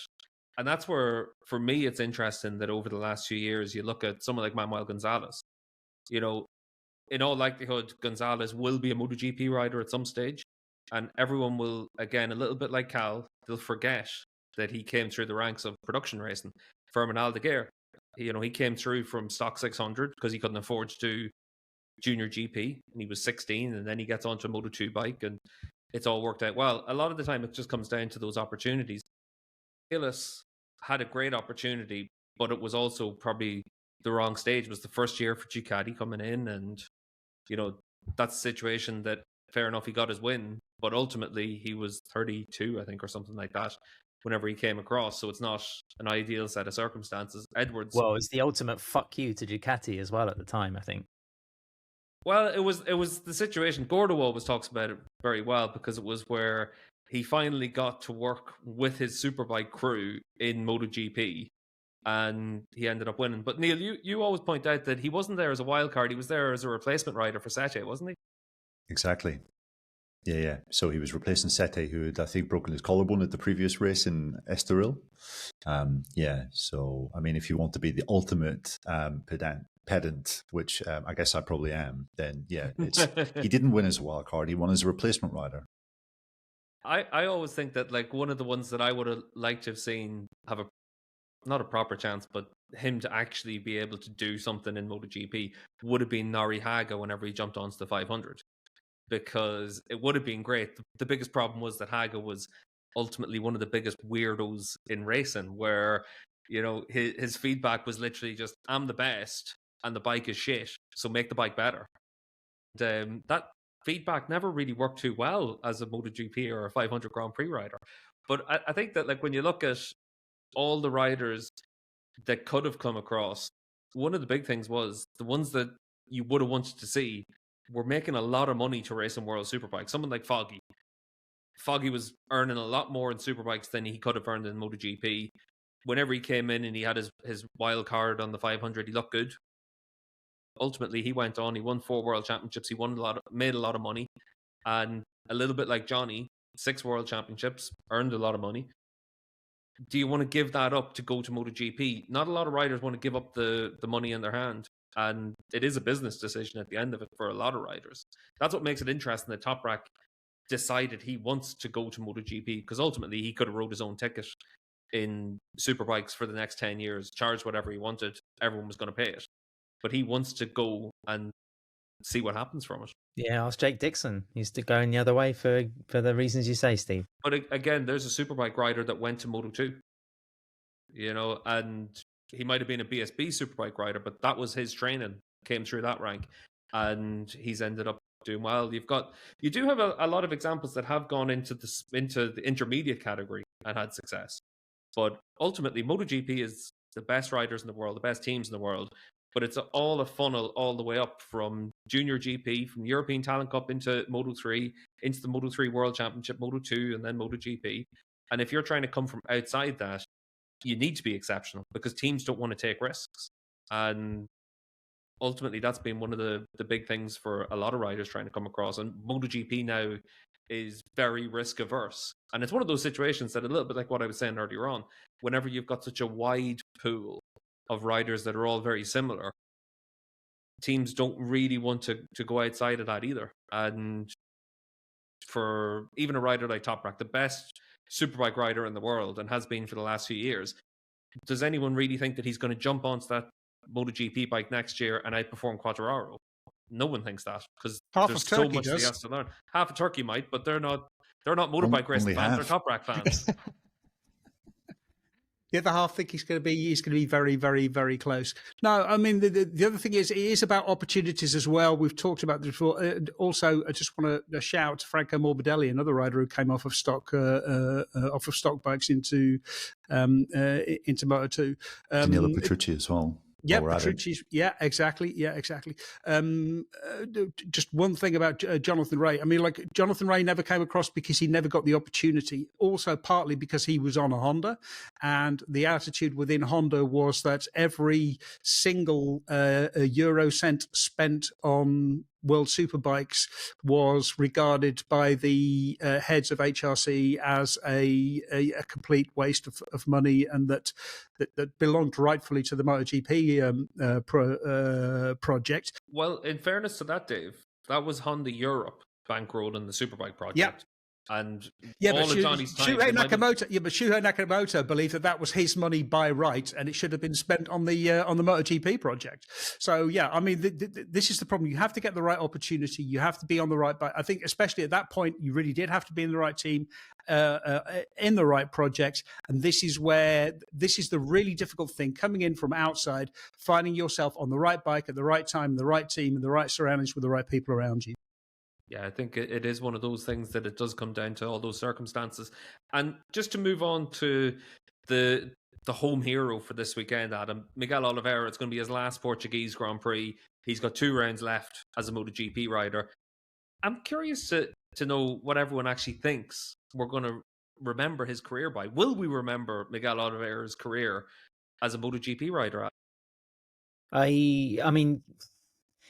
And that's where, for me, it's interesting that over the last few years, you look at someone like Manuel Gonzalez. In all likelihood, Gonzalez will be a MotoGP rider at some stage. And everyone will, again, a little bit like Cal, they'll forget that he came through the ranks of production racing. Fermin Aldeguer, he came through from stock 600 because he couldn't afford to do junior GP, and he was 16, and then he gets onto a Moto2 bike, and it's all worked out well. A lot of the time, it just comes down to those opportunities. Bayliss had a great opportunity, but it was also probably the wrong stage. It was the first year for Ducati coming in, and that's a situation that, fair enough, he got his win, but ultimately he was 32, I think, or something like that, whenever he came across. So it's not an ideal set of circumstances. Edwards, it's the ultimate fuck you to Ducati as well at the time, I think. Well, it was the situation. Gordo always talks about it very well, because it was where he finally got to work with his Superbike crew in MotoGP, and he ended up winning. But Neil, you always point out that he wasn't there as a wild card; he was there as a replacement rider for Sete, wasn't he? Exactly. Yeah. So he was replacing Sete, who had, I think, broken his collarbone at the previous race in Estoril. So I mean, if you want to be the ultimate pedant, which I guess I probably am, then he didn't win as a wild card. He won as a replacement rider. I always think that, like, one of the ones that I would have liked to have seen have not a proper chance, but him to actually be able to do something in MotoGP would have been Nari Haga whenever he jumped onto the 500, because it would have been great. The biggest problem was that Haga was ultimately one of the biggest weirdos in racing, where his feedback was literally just, I'm the best and the bike is shit, so make the bike better. And that feedback never really worked too well as a MotoGP or a 500 Grand Prix rider. But I think that, like, when you look at all the riders that could have come across, one of the big things was the ones that you would have wanted to see were making a lot of money to race in World Superbike. Someone like Foggy. Foggy was earning a lot more in Superbikes than he could have earned in MotoGP. Whenever he came in and he had his wild card on the 500, he looked good. Ultimately, he went on. He won 4 World Championships. He made a lot of money, and a little bit like Johnny, 6 World Championships, earned a lot of money. Do you want to give that up to go to MotoGP? Not a lot of riders want to give up the money in their hand, and it is a business decision at the end of it for a lot of riders. That's what makes it interesting that Toprak decided he wants to go to MotoGP, because ultimately he could have wrote his own ticket in Superbikes for the next 10 years, charged whatever he wanted, everyone was going to pay it. But he wants to go and see what happens from it. Yeah, ask Jake Dixon. He's going the other way for the reasons you say, Steve. But again, there's a Superbike rider that went to Moto2, and he might have been a BSB Superbike rider, but that was his training, came through that rank, and he's ended up doing well. You do have a lot of examples that have gone into the intermediate category and had success. But ultimately, MotoGP is the best riders in the world, the best teams in the world. But it's all a funnel all the way up from Junior GP, from European Talent Cup into Moto3, into the Moto3 World Championship, Moto2, and then MotoGP. And if you're trying to come from outside that, you need to be exceptional, because teams don't want to take risks. And ultimately, that's been one of the big things for a lot of riders trying to come across. And MotoGP now is very risk averse. And it's one of those situations that, a little bit like what I was saying earlier on, whenever you've got such a wide pool of riders that are all very similar, teams don't really want to go outside of that either. And for even a rider like Toprak, the best Superbike rider in the world, and has been for the last few years, does anyone really think that he's going to jump onto that MotoGP bike next year and outperform Quartararo? No one thinks that, because there's so much he has to learn. Half of Turkey might, but they're not motorbike racing fans, they're Toprak fans. The other half think he's going to be very, very, very close. No, I mean, the other thing is, it is about opportunities as well. We've talked about this before. Also, I just want to shout Franco Morbidelli, another rider who came off of stock bikes into Moto2. Danilo Petrucci as well. Yeah, Petrucci's. Yeah, exactly. Just one thing about Jonathan Rea. I mean, like, Jonathan Rea never came across because he never got the opportunity. Also, partly because he was on a Honda, and the attitude within Honda was that every single euro cent spent on World Superbikes was regarded by the heads of HRC as a complete waste of money, and that belonged rightfully to the MotoGP project. Well, in fairness to that, Dave, that was Honda Europe bankrolling the Superbike project. Yeah. And yeah, all but of Johnny's time, Shuhei Nakamoto believed that was his money by right, and it should have been spent on the MotoGP project. So yeah, I mean, this is the problem. You have to get the right opportunity. You have to be on the right bike. I think, especially at that point, you really did have to be in the right team, in the right project. And this is the really difficult thing: coming in from outside, finding yourself on the right bike at the right time, the right team, and the right surroundings with the right people around you. Yeah, I think it is one of those things that it does come down to all those circumstances. And just to move on to the home hero for this weekend, Adam, Miguel Oliveira, it's going to be his last Portuguese Grand Prix. He's got 2 rounds left as a MotoGP rider. I'm curious to know what everyone actually thinks we're going to remember his career by. Will we remember Miguel Oliveira's career as a MotoGP rider? I mean,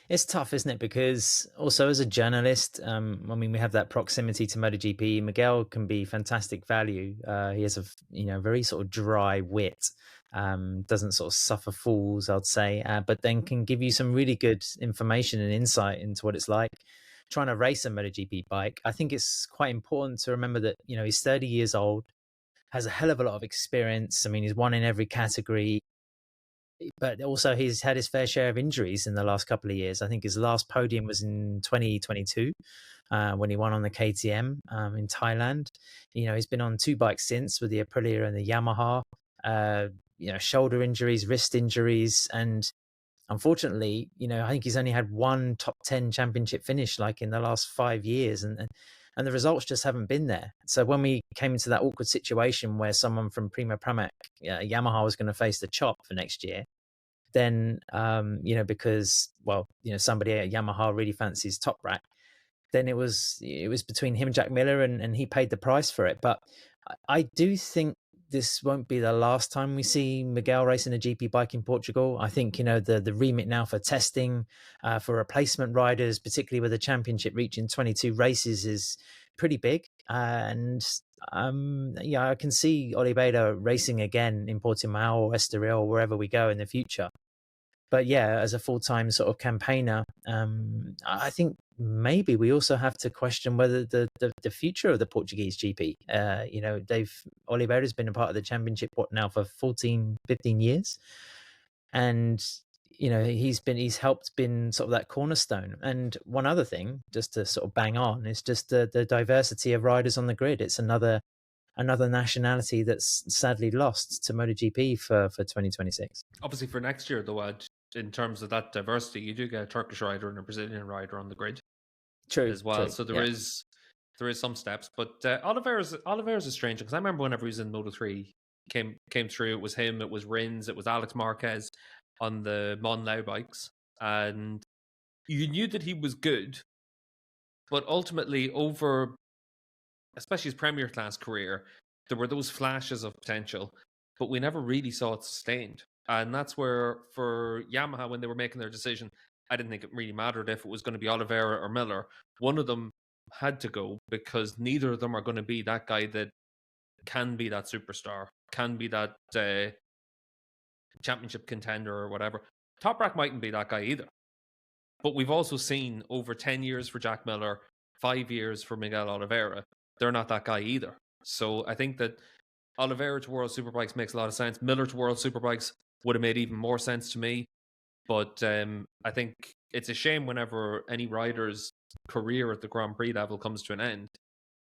it's tough, isn't it? Because also as a journalist, I mean, we have that proximity to MotoGP. Miguel can be fantastic value. He has a very sort of dry wit, doesn't sort of suffer fools, I'd say, but then can give you some really good information and insight into what it's like trying to race a MotoGP bike. I think it's quite important to remember that, he's 30 years old, has a hell of a lot of experience. I mean, he's won in every category. But also he's had his fair share of injuries in the last couple of years. I think his last podium was in 2022 when he won on the KTM in Thailand. He's been on 2 bikes since, with the Aprilia and the Yamaha. Shoulder injuries, wrist injuries, and unfortunately, I think he's only had 1 top 10 championship finish like in the last 5 years, and and the results just haven't been there. So when we came into that awkward situation where someone from Prima Pramac, Yamaha, was going to face the chop for next year, then because somebody at Yamaha really fancies Top Rack, then it was between him and Jack Miller, and he paid the price for it. But I do think this won't be the last time we see Miguel racing a GP bike in Portugal. I think, the remit now for testing, for replacement riders, particularly with the championship reaching 22 races, is pretty big. I can see Oliveira racing again in Portimao or Estoril or wherever we go in the future. But yeah, as a full-time sort of campaigner, I think maybe we also have to question whether the future of the Portuguese GP. Oliveira's been a part of the championship now for 14, 15 years, and he's helped been sort of that cornerstone. And one other thing, just to sort of bang on, is just the diversity of riders on the grid. It's another nationality that's sadly lost to MotoGP for 2026. Obviously, for next year, though, in terms of that diversity, you do get a Turkish rider and a Brazilian rider on the grid. True, as well. True, so there is some steps, but Oliveira's a strange, because I remember whenever he was in Moto3, came through, it was him, it was Rins, it was Alex Marquez on the Monlau bikes, and you knew that he was good, but ultimately, over especially his Premier Class career, there were those flashes of potential, but we never really saw it sustained. And that's where, for Yamaha, when they were making their decision, I didn't think it really mattered if it was going to be Oliveira or Miller. One of them had to go, because neither of them are going to be that guy that can be that superstar, can be that championship contender or whatever. Top Rack mightn't be that guy either. But we've also seen over 10 years for Jack Miller, 5 years for Miguel Oliveira, they're not that guy either. So I think that Oliveira to World Superbikes makes a lot of sense. Miller to World Superbikes would have made even more sense to me. But I think it's a shame whenever any rider's career at the Grand Prix level comes to an end.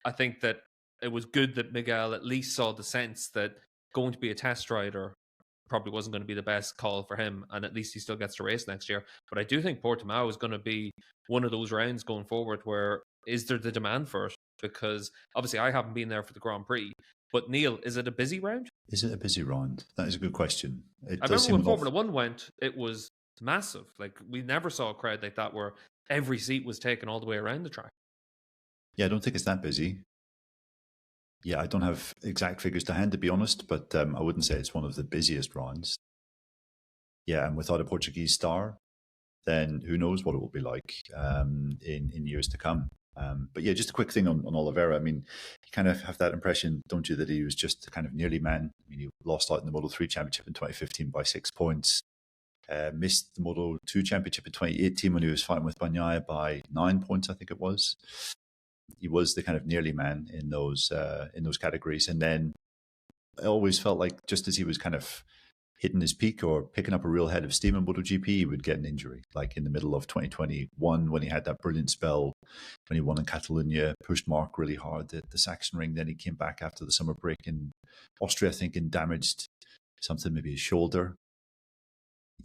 I think that it was good that Miguel at least saw the sense that going to be a test rider probably wasn't going to be the best call for him, and at least he still gets to race next year. But I do think Portimao is going to be one of those rounds going forward where is there the demand for it? Because obviously I haven't been there for the Grand Prix. But Neil, is it a busy round? Is it a busy round? That is a good question. I remember when Formula One went, it was massive. Like, we never saw a crowd like that where every seat was taken all the way around the track. Yeah, I don't think it's that busy. Yeah, I don't have exact figures to hand, to be honest, but I wouldn't say it's one of the busiest rounds. Yeah, and without a Portuguese star, then who knows what it will be like in years to come. But yeah, just a quick thing on Oliveira. I mean, you kind of have that impression, don't you, that he was just a kind of nearly man. I mean, he lost out in the Moto3 Championship in 2015 by 6 points. Missed the Moto2 Championship in 2018 when he was fighting with Bagnaia by 9 points, I think it was. He was the kind of nearly man in those categories. And then I always felt like just as he was kind of hitting his peak or picking up a real head of steam in MotoGP, he would get an injury. Like in the middle of 2021, when he had that brilliant spell, when he won in Catalonia, pushed Mark really hard at the Sachsenring. Then he came back after the summer break in Austria, I think, and damaged something, maybe his shoulder.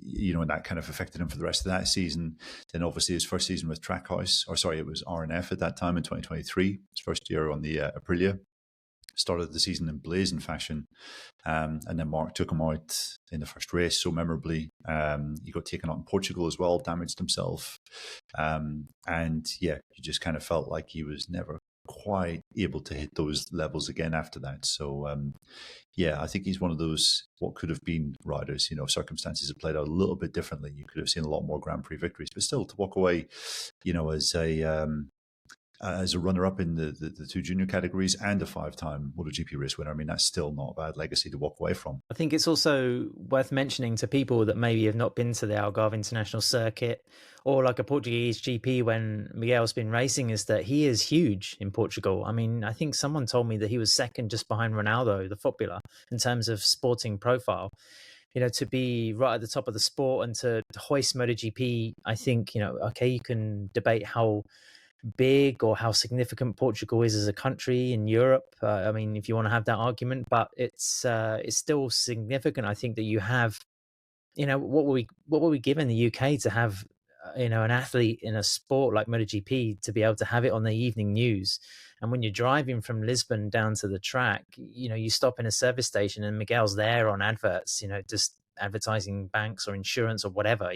And that kind of affected him for the rest of that season. Then obviously his first season with Trackhouse, it was RNF at that time in 2023, his first year on the Aprilia. Started the season in blazing fashion. And then Mark took him out in the first race so memorably. He got taken out in Portugal as well, damaged himself. And yeah, you just kind of felt like he was never quite able to hit those levels again after that. So yeah, I think he's one of those what could have been riders. Circumstances have played out a little bit differently. You could have seen a lot more Grand Prix victories, but still to walk away, as a runner-up in the two junior categories and a 5-time MotoGP race winner, I mean, that's still not a bad legacy to walk away from. I think it's also worth mentioning to people that maybe have not been to the Algarve International Circuit or like a Portuguese GP when Miguel's been racing, is that he is huge in Portugal. I mean, I think someone told me that he was second just behind Ronaldo, the footballer, in terms of sporting profile. To be right at the top of the sport and to hoist MotoGP, I think, okay, you can debate how big or how significant Portugal is as a country in Europe. I mean, if you want to have that argument, but it's still significant. I think that you have, what were we given the UK to have an athlete in a sport like MotoGP to be able to have it on the evening news. And when you're driving from Lisbon down to the track, you stop in a service station and Miguel's there on adverts, just advertising banks or insurance or whatever.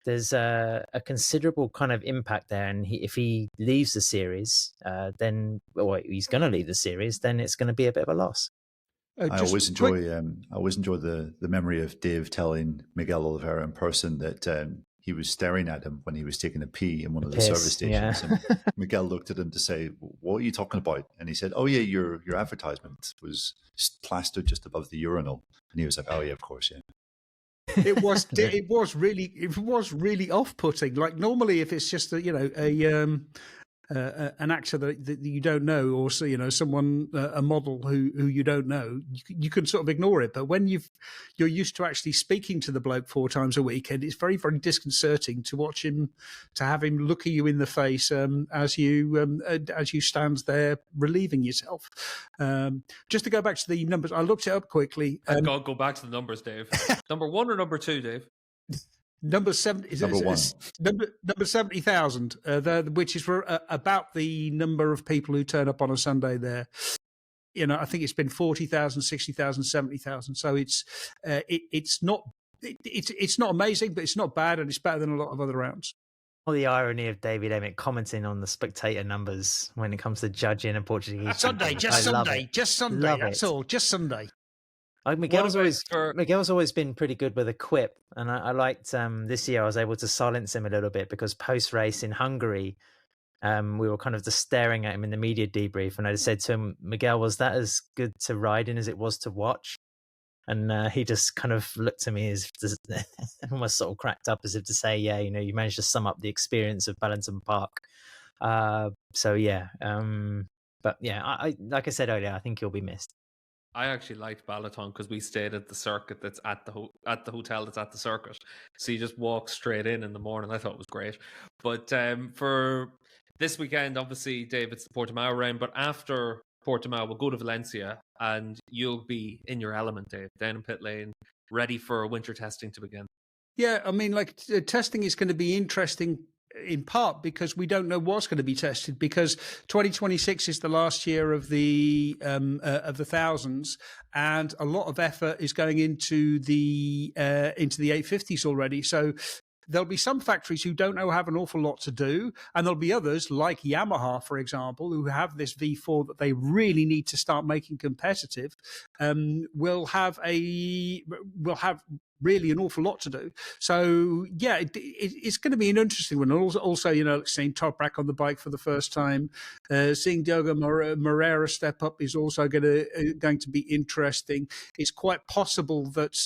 There's a considerable kind of impact there, and if he leaves the series, then he's going to leave the series, then it's going to be a bit of a loss. I always enjoy the memory of Dave telling Miguel Oliveira in person that he was staring at him when he was taking a pee in one of the service stations. Yeah. And Miguel looked at him to say, "What are you talking about?" And he said, "Oh yeah, your advertisement was plastered just above the urinal." And he was like, "Oh yeah, of course, yeah." It was really off-putting. Like normally, if it's just an actor that you don't know, or someone, a model who you don't know, you can sort of ignore it. But when you're used to actually speaking to the bloke 4 times a week, and it's very, very disconcerting to watch him, to have him look at you in the face as you stand there relieving yourself. Just to go back to the numbers, I looked it up quickly. Go back to the numbers, Dave. Number 1 or number 2, Dave? Number 70,000, which is for about the number of people who turn up on a Sunday there. I think it's been 40,000, 60,000, 70,000. So it's not amazing, but it's not bad, and it's better than a lot of other rounds. Well, the irony of David Emmett commenting on the spectator numbers when it comes to judging a Portuguese Sunday, just Sunday. That's all, just Sunday. Miguel's always been pretty good with a quip, and I liked this year I was able to silence him a little bit, because post-race in Hungary, we were kind of just staring at him in the media debrief, and I said to him, "Miguel, was that as good to ride in as it was to watch?" And he just kind of looked at me as if almost sort of cracked up, as if to say, "Yeah, you managed to sum up the experience of Ballantine Park." But yeah, I like I said earlier, I think he'll be missed. I actually liked Balaton because we stayed at the circuit that's at the hotel that's at the circuit. So you just walk straight in the morning. I thought it was great. But for this weekend, obviously, Dave, it's the Portimao round. But after Portimao, we'll go to Valencia, and you'll be in your element, Dave, down in pit lane, ready for winter testing to begin. Yeah, I mean, testing is going to be interesting, in part because we don't know what's going to be tested, because 2026 is the last year of the thousands, and a lot of effort is going into the 850s already. So there'll be some factories who don't know have an awful lot to do, and there'll be others like Yamaha, for example, who have this V4 that they really need to start making competitive. Will have really an awful lot to do. So yeah, it's going to be an interesting one. Also, seeing Toprak on the bike for the first time, seeing Diogo Moreira step up is also going to be interesting. It's quite possible that,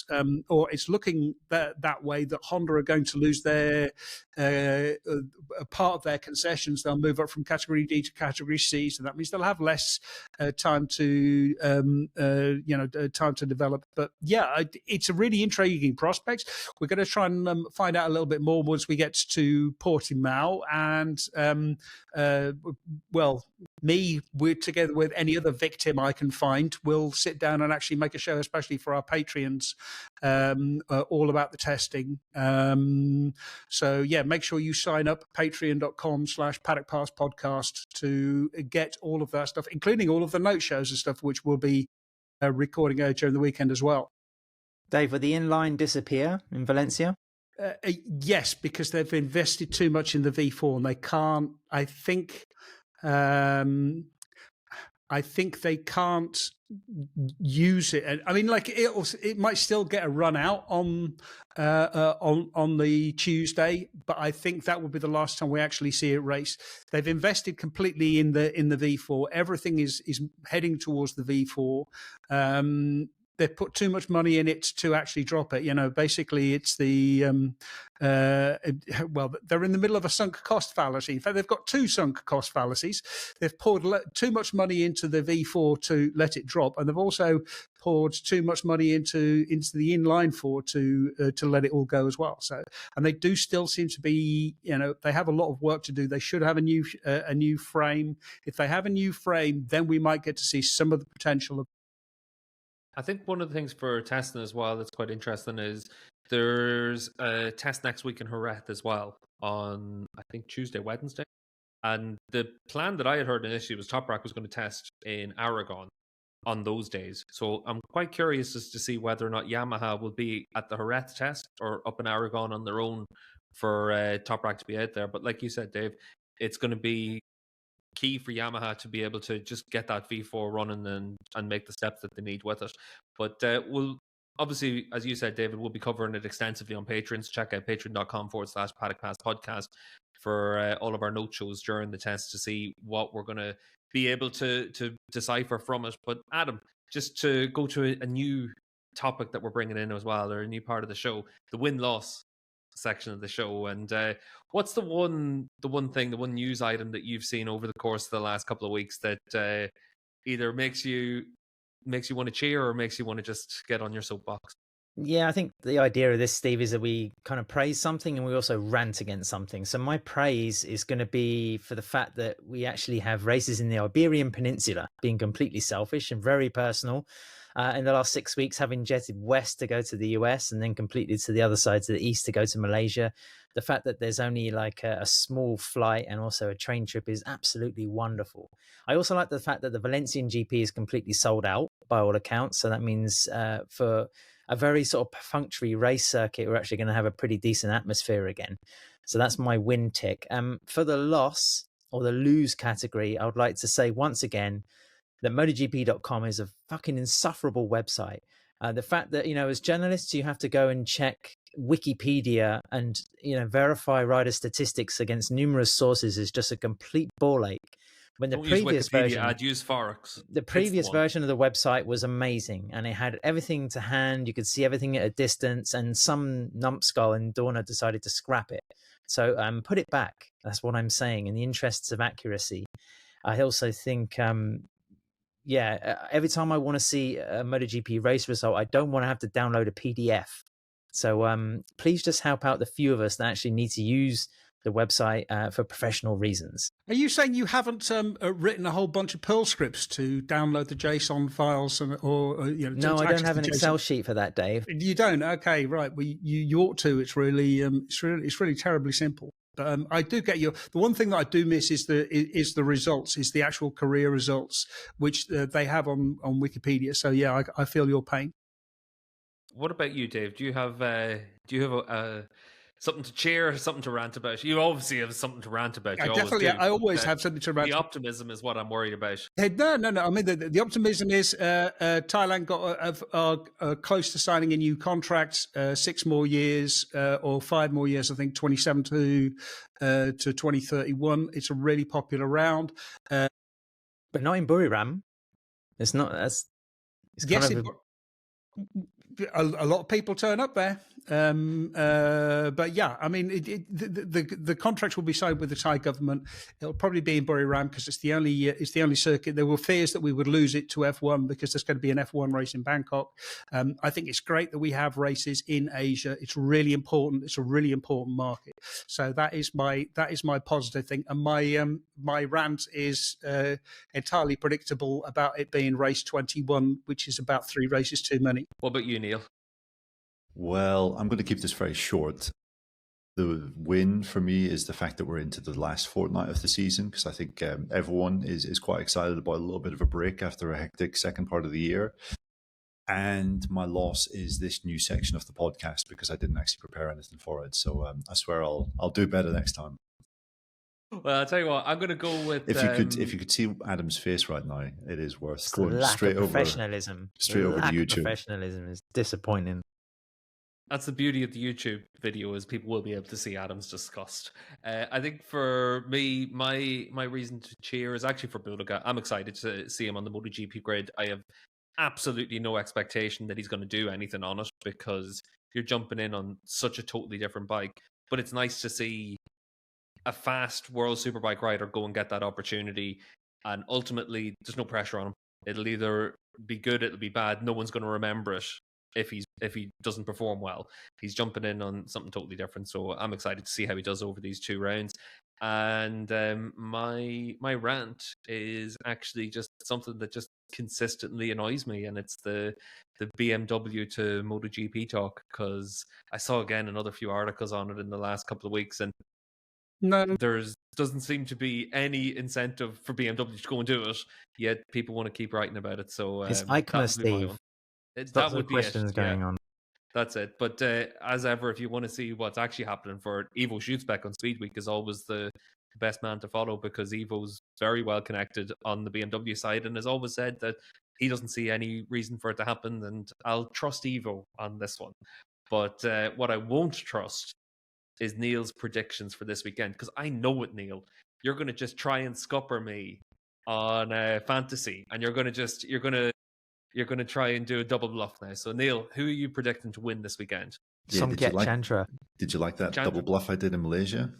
or it's looking that way, that Honda are going to lose their a part of their concessions. They'll move up from category D to category C, so that means they'll have less time to time to develop. But yeah, it's a really intriguing prospect. We're going to try and find out a little bit more once we get to Portimao, and we're together with any other victim I can find. We'll sit down and actually make a show, especially for our Patreons, all about the testing. So yeah, make sure you sign up, patreon.com/Paddock Pass Podcast, to get all of that stuff, including all of the note shows and stuff, which we'll be recording during the weekend as well. Dave, will the inline disappear in Valencia? Yes, because they've invested too much in the V4, and they can't. I think they can't use it. I mean, it might still get a run out on the Tuesday, but I think that will be the last time we actually see it race. They've invested completely in the V4. Everything is heading towards the V4. They've put too much money in it to actually drop it. Basically, it's they're in the middle of a sunk cost fallacy. In fact, they've got 2 sunk cost fallacies. They've poured too much money into the V4 to let it drop, and they've also poured too much money into the inline 4 to let it all go as well. So, and they do still seem to be, they have a lot of work to do. They should have a new frame. If they have a new frame, then we might get to see some of the potential of I think one of the things for testing as well that's quite interesting is there's a test next week in Jerez as well on, I think, Tuesday, Wednesday. And the plan that I had heard initially was Top Rack was going to test in Aragon on those days. So I'm quite curious as to see whether or not Yamaha will be at the Jerez test or up in Aragon on their own for Top Rack to be out there. But like you said, Dave, it's going to be key for Yamaha to be able to just get that V4 running and make the steps that they need with it. But we'll obviously, as you said, David, we'll be covering it extensively on Patreon. So check out patreon.com/Paddock Pass podcast for all of our note shows during the test to see what we're going to be able to decipher from it. But Adam, just to go to a new topic that we're bringing in as well, or a new part of the show, the win-loss section of the show. And what's the one news item that you've seen over the course of the last couple of weeks that either makes you want to cheer or makes you want to just get on your soapbox? Yeah, I think the idea of this, Steve, is that we kind of praise something and we also rant against something. So my praise is going to be for the fact that we actually have races in the Iberian Peninsula, being completely selfish and very personal. In the last 6 weeks, having jetted west to go to the US and then completely to the other side, to the east, to go to Malaysia. The fact that there's only like a small flight and also a train trip is absolutely wonderful. I also like the fact that the Valencian GP is completely sold out by all accounts. So that means for a very sort of perfunctory race circuit, we're actually going to have a pretty decent atmosphere again. So that's my win tick. For the loss or the lose category, I would like to say once again that MotoGP.com is a fucking insufferable website. The fact that, as journalists, you have to go and check Wikipedia and, verify rider statistics against numerous sources is just a complete ball ache. When the previous version, I'd use Forex. The previous version of the website was amazing, and it had everything to hand. You could see everything at a distance, and some numpskull in Dorna decided to scrap it. So put it back. That's what I'm saying. In the interests of accuracy, I also think, every time I want to see a MotoGP race result, I don't want to have to download a PDF. So please just help out the few of us that actually need to use the website for professional reasons. Are you saying you haven't written a whole bunch of Perl scripts to download the JSON files, or No, I don't have an Excel sheet for that, Dave. You don't? Okay, right. Well, you ought to. It's really terribly simple. But I do get you. The one thing that I do miss is the results, is the actual career results, which they have on Wikipedia. So yeah, I feel your pain. What about you, Dave? Do you have something to cheer, something to rant about? You obviously have something to rant about. I always have something to rant about. The optimism is what I'm worried about. No. I mean, the optimism is Thailand got close to signing a new contract, 6 more years or 5 more years, I think, 27 to 2031. It's a really popular round. But not in Buriram. It's not. A lot of people turn up there. But yeah, I mean, the contract will be signed with the Thai government. It'll probably be in Buriram because it's the only circuit. There were fears that we would lose it to F1 because there's going to be an F1 race in Bangkok. I think it's great that we have races in Asia. It's really important. It's a really important market. So that is my positive thing. And my rant is entirely predictable about it being race 21, which is about 3 races too many. What about you, Neil? Well, I'm going to keep this very short. The win for me is the fact that we're into the last fortnight of the season, because I think everyone is quite excited about a little bit of a break after a hectic second part of the year. And my loss is this new section of the podcast, because I didn't actually prepare anything for it. So I swear I'll do better next time. Well, I'll tell you what, I'm going to go with... If you could see Adam's face right now, it is worth going straight over professionalism. Straight over to YouTube. Professionalism is disappointing. That's the beauty of the YouTube video, is people will be able to see Adam's disgust. I think for me, my reason to cheer is actually for Bulega. I'm excited to see him on the MotoGP grid. I have absolutely no expectation that he's going to do anything on it, because you're jumping in on such a totally different bike. But it's nice to see a fast World Superbike rider go and get that opportunity, and ultimately there's no pressure on him. It'll either be good, it'll be bad. No one's going to remember it if he doesn't perform well. He's jumping in on something totally different, so I'm excited to see how he does over these 2 rounds. And my rant is actually just something that just consistently annoys me, and it's the BMW to MotoGP talk, because I saw again another few articles on it in the last couple of weeks, and there's doesn't seem to be any incentive for BMW to go and do it, yet people want to keep writing about it. So It's Eichner, Steve. That would be questions it. going on. That's it. But as ever, if you want to see what's actually happening for it, Ivo Schutbeck on Speed Week is always the best man to follow, because Ivo's very well connected on the BMW side and has always said that he doesn't see any reason for it to happen, and I'll trust Ivo on this one. But what I won't trust is Neil's predictions for this weekend, because I know it, Neil. You're going to just try and scupper me on fantasy, and you're going to try and do a double bluff now. So Neil, who are you predicting to win this weekend? Yeah, Chantra. Did you like that double bluff I did in Malaysia?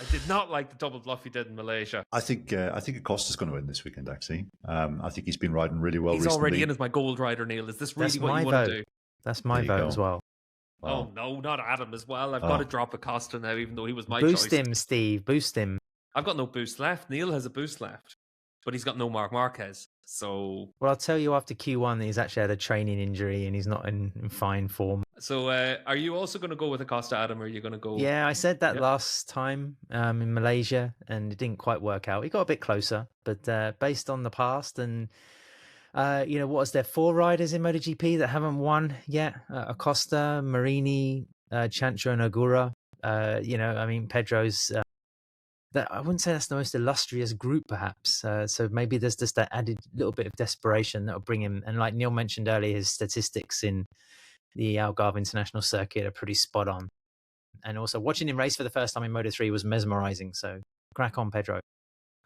I did not like the double bluff you did in Malaysia. I think Acosta's going to win this weekend, actually. I think he's been riding really well recently. He's already in as my gold rider, Neil. Is this really what you want to do? That's my vote as well. Oh, no, not Adam as well. I've got to drop Acosta now, even though he was my choice. Boost him, Steve. Boost him. I've got no boost left. Neil has a boost left, but he's got no marcmarquez. So, well, I'll tell you after Q1 that he's actually had a training injury and he's not in fine form. So, are you also going to go with Acosta, Adam, or are you going to go? Yeah, I said that last time in Malaysia, and it didn't quite work out. He got a bit closer, but based on the past and what was there? 4 riders in MotoGP that haven't won yet: Acosta, Marini, Chantra, and Ogura. Pedro's. I wouldn't say that's the most illustrious group, perhaps. So maybe there's just that added little bit of desperation that will bring him. And like Neil mentioned earlier, his statistics in the Algarve International Circuit are pretty spot on. And also watching him race for the first time in Moto3 was mesmerizing. So crack on, Pedro.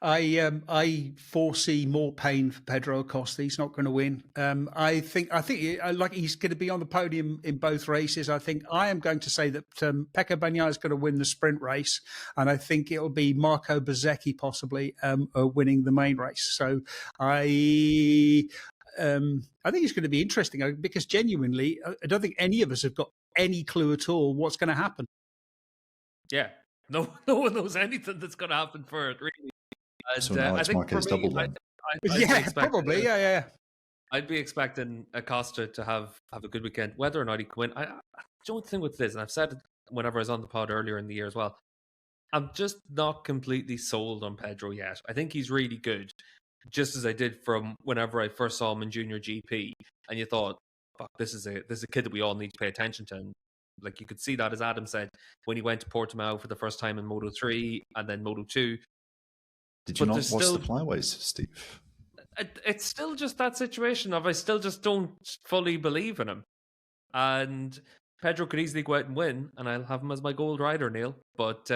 I foresee more pain for Pedro Acosta. He's not going to win. I think like he's going to be on the podium in both races. I am going to say that Pecco Bagnaia is going to win the sprint race, and I think it'll be Marco Bezzecchi possibly winning the main race. So I think it's going to be interesting, because genuinely, I don't think any of us have got any clue at all what's going to happen. Yeah, no one knows anything that's going to happen for it, really. And, so now it's Marquez double then. Probably. Yeah. I'd be expecting Acosta to have a good weekend, whether or not he can win. I don't think with this, and I've said it whenever I was on the pod earlier in the year as well, I'm just not completely sold on Pedro yet. I think he's really good, just as I did from whenever I first saw him in Junior GP, and you thought, fuck, this is a kid that we all need to pay attention to. And like, you could see that, as Adam said, when he went to Portimao for the first time in Moto3 and then Moto2. Did you not watch the flyways, Steve? It's still just that situation of I still just don't fully believe in him. And Pedro could easily go out and win, and I'll have him as my gold rider, Neil. But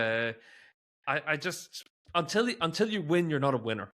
I just until you win, you're not a winner.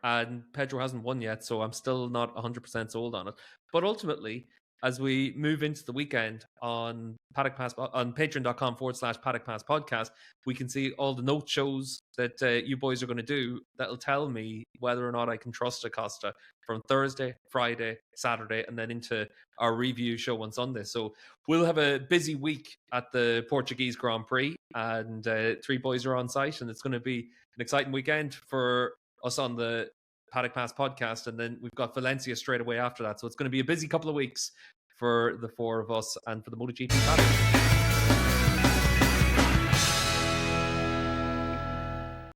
And Pedro hasn't won yet, so I'm still not 100% sold on it. But ultimately, as we move into the weekend on Paddock Pass, on patreon.com/Paddock Pass podcast, we can see all the note shows that you boys are going to do that'll tell me whether or not I can trust Acosta from Thursday, Friday, Saturday, and then into our review show on Sunday. So we'll have a busy week at the Portuguese Grand Prix, and 3 boys are on site, and it's going to be an exciting weekend for us on the Paddock Pass podcast, and then we've got Valencia straight away after that. So it's going to be a busy couple of weeks for the 4 of us and for the MotoGP paddock.